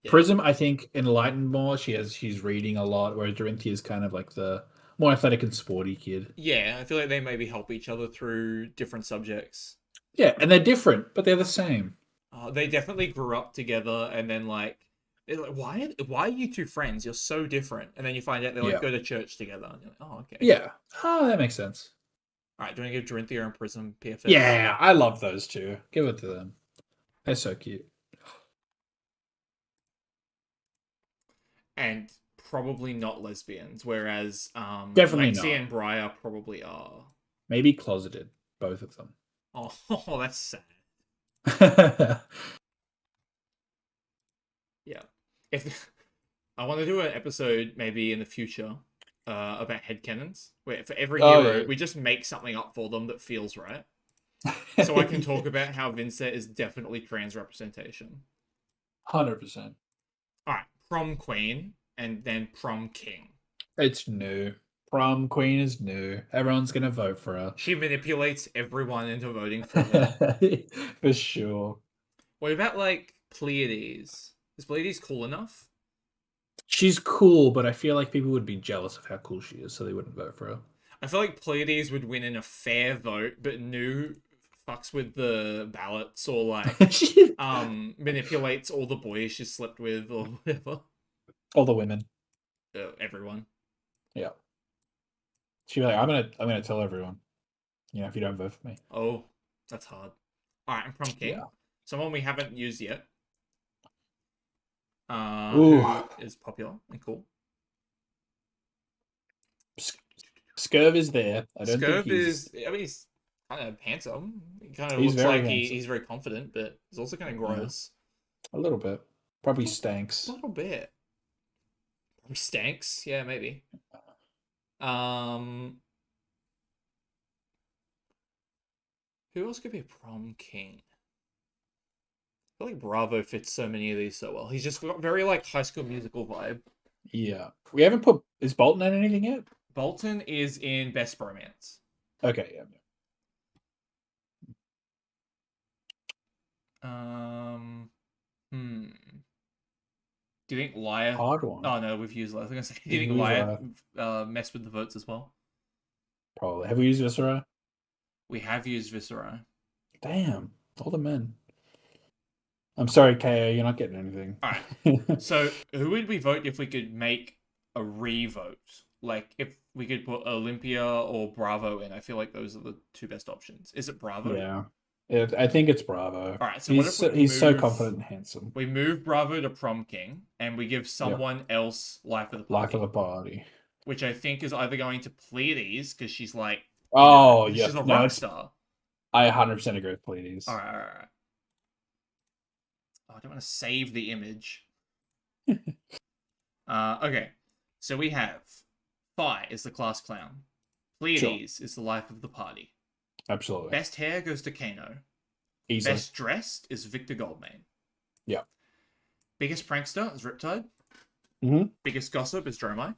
yeah. Prism, I think, enlightened more. She's reading a lot, whereas Dorinthia is kind of like the more athletic and sporty kid. Yeah, I feel like they maybe help each other through different subjects. Yeah, and they're different, but they're the same. They definitely grew up together, and then like, they're like, why are you two friends? You're so different. And then you find out they like Yeah. go to church together. And you're like, oh, okay. Yeah. Oh, that makes sense. All right, do you want to give Dorinthia and Prism PFS? Yeah, I love those two. Give it to them. They're so cute. And probably not lesbians, whereas Definitely Lexi not. and Briar probably are. Maybe closeted, both of them. Oh, that's sad. Yeah. If I want to do an episode maybe in the future about headcanons, where for every Oh hero yeah. we just make something up for them that feels right. So I can talk about how Vincent is definitely trans representation. 100%. Alright, prom queen and then prom king. It's new. Prom queen is new. Everyone's gonna vote for her. She manipulates everyone into voting for her. For sure. What about like Pleiades? Is Pleiades cool enough? She's cool, but I feel like people would be jealous of how cool she is, so they wouldn't vote for her. I feel like Pleiades would win in a fair vote, but New fucks with the ballots or like manipulates all the boys she slept with or whatever. All the women. Everyone. Yeah. She'd be like, I'm gonna tell everyone. If you don't vote for me. Oh, that's hard. Alright, and Prom King. Yeah. Someone we haven't used yet. Ooh. Who is popular and cool. Scurv is there. I don't think Scurv he's. is, I mean, he's kind of handsome. He kind of He's looks very like handsome. he's very confident, but he's also kind of Yeah. gross. A little bit. Probably A stanks. little bit. Probably stanks. Yeah, maybe. Um, who else could be a prom king? I feel like Bravo fits so many of these so well. He's just got very like High School Musical vibe. Yeah. We haven't put. Is Bolton in anything yet? Bolton is in Best Bromance. Okay. Yeah. Hmm. Do you think Liar? Hard one. Oh no, we've used Liar. I was gonna say, do you We've think used Liar messed with the votes as well? Probably. Have we used Viscera? We have used Viscera. Damn. All the men. I'm sorry, KO. You're not getting anything. All right. So who would we vote if we could make a re-vote? Like if we could put Olympia or Bravo in, I feel like those are the two best options. Is it Bravo? Yeah. I think it's Bravo. All right. So what if we he's so confident and handsome. We move Bravo to Prom King and we give someone else Life of the Party. Life of the Party. Which I think is either going to Pleiades because she's like, oh yeah, she's a rock star. I 100% agree with Pleiades. All right. Oh, I don't want to save the image. Okay, so we have Phi is the class clown. Pleiades is the life of the party. Absolutely. Best hair goes to Kano. Easily. Best dressed is Victor Goldman. Yeah. Biggest prankster is Riptide. Mm-hmm. Biggest gossip is Dromai.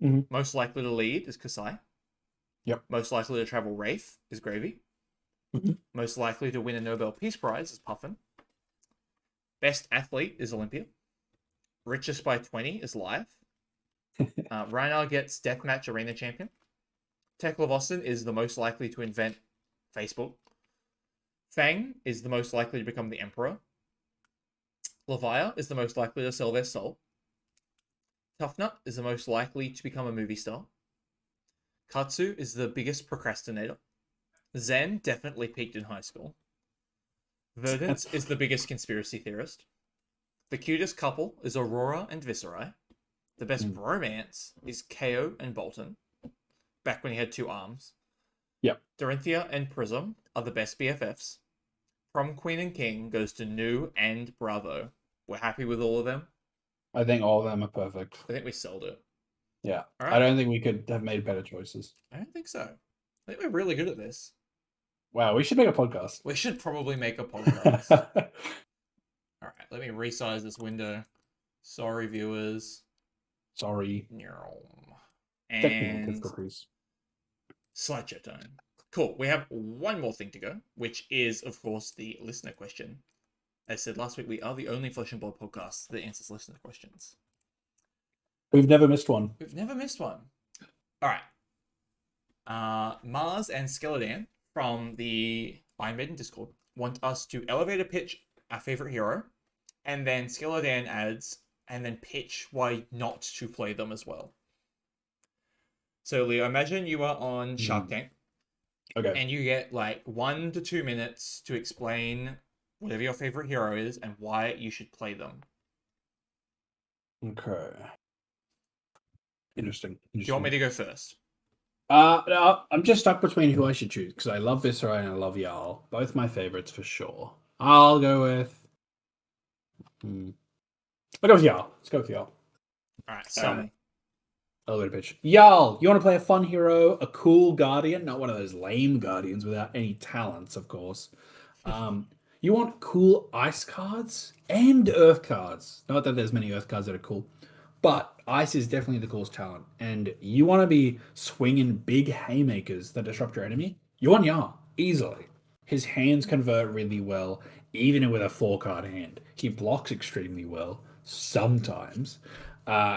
Mm-hmm. Most likely to lead is Kasai. Yep. Most likely to travel Wraith is Gravy. Mm-hmm. Most likely to win a Nobel Peace Prize is Puffin. Best athlete is Olympia. Richest by 20 is Live. Reinar gets Deathmatch Arena Champion. Tekla Austin is the most likely to invent Facebook. Fang is the most likely to become the Emperor. Levia is the most likely to sell their soul. Toughnut is the most likely to become a movie star. Katsu is the biggest procrastinator. Zen definitely peaked in high school. Verdance is the biggest conspiracy theorist. The cutest couple is Aurora and Viserai. The best bromance is KO and Bolton. Back when he had two arms. Yep. Dorinthia and Prism are the best BFFs. Prom Queen and King goes to New and Bravo. We're happy with all of them. I think all of them are perfect. I think we sold it. Yeah. All right. I don't think we could have made better choices. I don't think so. I think we're really good at this. Wow, we should make a podcast. We should probably make a podcast. All right, let me resize this window. Sorry, viewers. Sorry. And slideshow time. Cool. We have one more thing to go, which is, of course, the listener question. As I said last week, we are the only Flesh and Blood podcast that answers listener questions. We've never missed one. We've never missed one. All right. Mars and Skeleton from the Iron Maiden Discord want us to elevator pitch our favorite hero, and then Skeleton adds, and then pitch why not to play them as well. So, Leo, imagine you are on Shark Tank. Okay. And you get like 1 to 2 minutes to explain whatever your favorite hero is and why you should play them. Okay. Interesting. Do you want me to go first? No, I'm just stuck between who I should choose because I love Viscera and I love Jarl. Both my favorites for sure. I'll go with. I'll go with Jarl. Let's go with Jarl. All right, sell me. Elevator pitch. Jarl, you want to play a fun hero, a cool guardian, not one of those lame guardians without any talents, of course. You want cool ice cards and earth cards. Not that there's many earth cards that are cool, but ice is definitely the coolest talent. And you want to be swinging big haymakers that disrupt your enemy. You want Jarl, easily. His hands convert really well, even with a 4-card hand. He blocks extremely well, sometimes.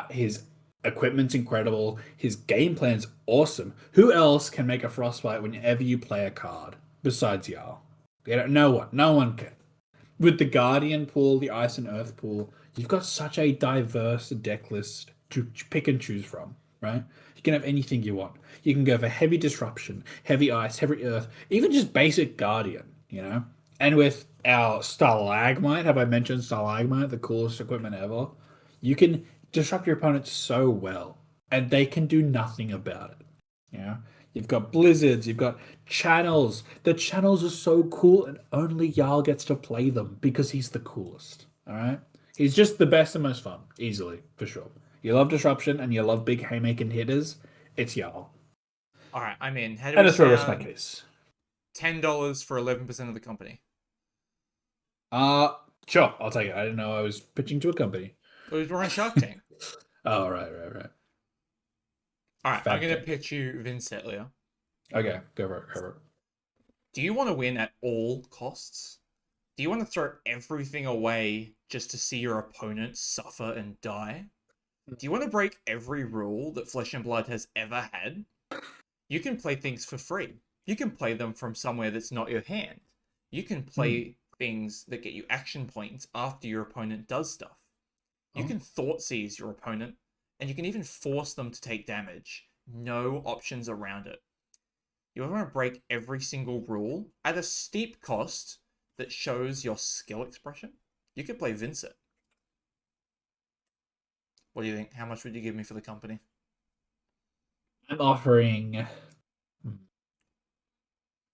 His Equipment's incredible. His game plan's awesome. Who else can make a frostbite whenever you play a card besides Jarl? You know, no one. No one can. With the Guardian pool, the Ice and Earth pool, you've got such a diverse deck list to pick and choose from, right? You can have anything you want. You can go for heavy disruption, heavy ice, heavy earth, even just basic Guardian, you know? And with our Stalagmite, have I mentioned Stalagmite, the coolest equipment ever? You can disrupt your opponent so well, and they can do nothing about it. You know? You've got blizzards, you've got channels. The channels are so cool, and only Jarl gets to play them because he's the coolest. All right? He's just the best and most fun, easily, for sure. You love disruption and you love big haymaking hitters. It's Jarl. All right, I'm in. How do And we a throw sound? respect case. $10 for 11% of the company. Sure, I'll take it. I didn't know I was pitching to a company. We're on Shark Tank. Oh, right. All right, I'm Fab going to Tank. pitch you Vincent, Leo. Okay, go for it. Do you want to win at all costs? Do you want to throw everything away just to see your opponent suffer and die? Do you want to break every rule that Flesh and Blood has ever had? You can play things for free. You can play them from somewhere that's not your hand. You can play things that get you action points after your opponent does stuff. You can thought seize your opponent, and you can even force them to take damage. No options around it. You want to break every single rule at a steep cost that shows your skill expression? You could play Vincent. What do you think? How much would you give me for the company? I'm offering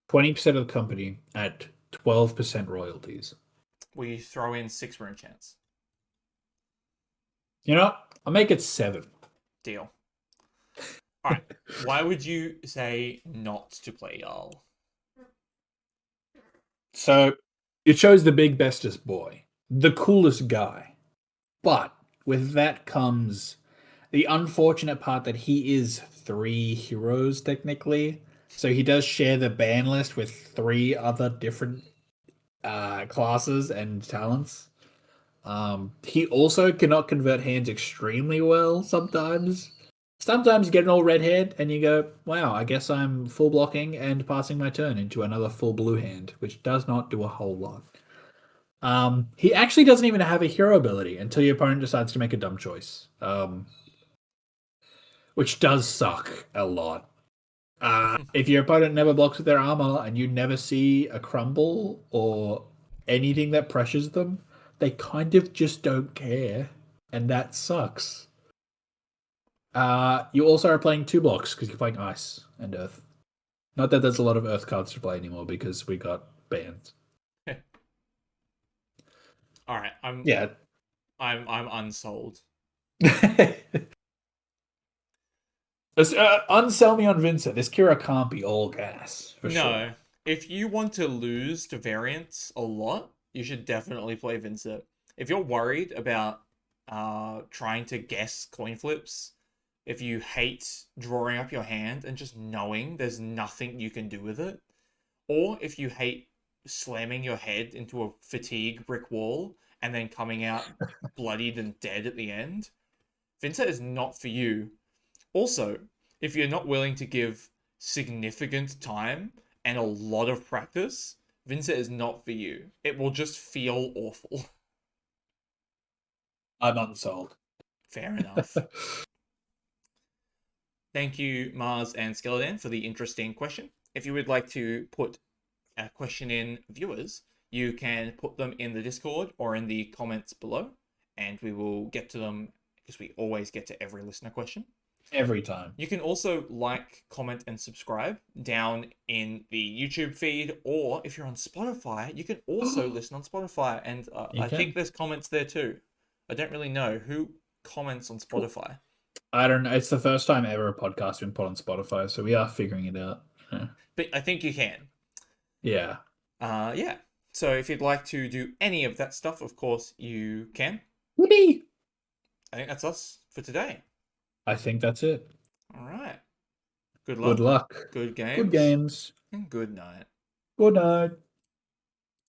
20% of the company at 12% royalties. Will you throw in 6 rune chance? You know, I'll make it 7. Deal. All right. Why would you say not to play Jarl? So it shows the big bestest boy, the coolest guy. But with that comes the unfortunate part that he is 3 heroes technically. So he does share the ban list with 3 other different classes and talents. He also cannot convert hands extremely well sometimes. Sometimes you get an all red hand and you go, wow, I guess I'm full blocking and passing my turn into another full blue hand, which does not do a whole lot. He actually doesn't even have a hero ability until your opponent decides to make a dumb choice, which does suck a lot. If your opponent never blocks with their armor and you never see a crumble or anything that pressures them, they kind of just don't care, and that sucks. You also are playing 2 blocks because you're playing Ice and Earth. Not that there's a lot of Earth cards to play anymore because we got banned. All right. I'm unsold. Unsell me on Vincent. This Kira can't be all gas. For No. sure. If you want to lose to variants a lot, you should definitely play Vincent. If you're worried about trying to guess coin flips, if you hate drawing up your hand and just knowing there's nothing you can do with it, or if you hate slamming your head into a fatigue brick wall and then coming out bloodied and dead at the end, Vincent is not for you. Also, if you're not willing to give significant time and a lot of practice, Vincent is not for you. It will just feel awful. I'm unsold. Fair enough. Thank you, Mars and Skeleton, for the interesting question. If you would like to put a question in, viewers, you can put them in the Discord or in the comments below, and we will get to them because we always get to every listener question. Every time. You can also like, comment, and subscribe down in the YouTube feed, or if you're on Spotify, you can also listen on Spotify, and I think there's comments there too. I don't really know who comments on Spotify. I don't know. It's the first time ever a podcast has been put on Spotify, so we are figuring it out. Yeah. But I think you can. Yeah. Yeah. So if you'd like to do any of that stuff, of course you can. Yippee! I think that's us for today. I think that's it. All right. Good luck. Good luck. Good games. Good games. And good night. Good night.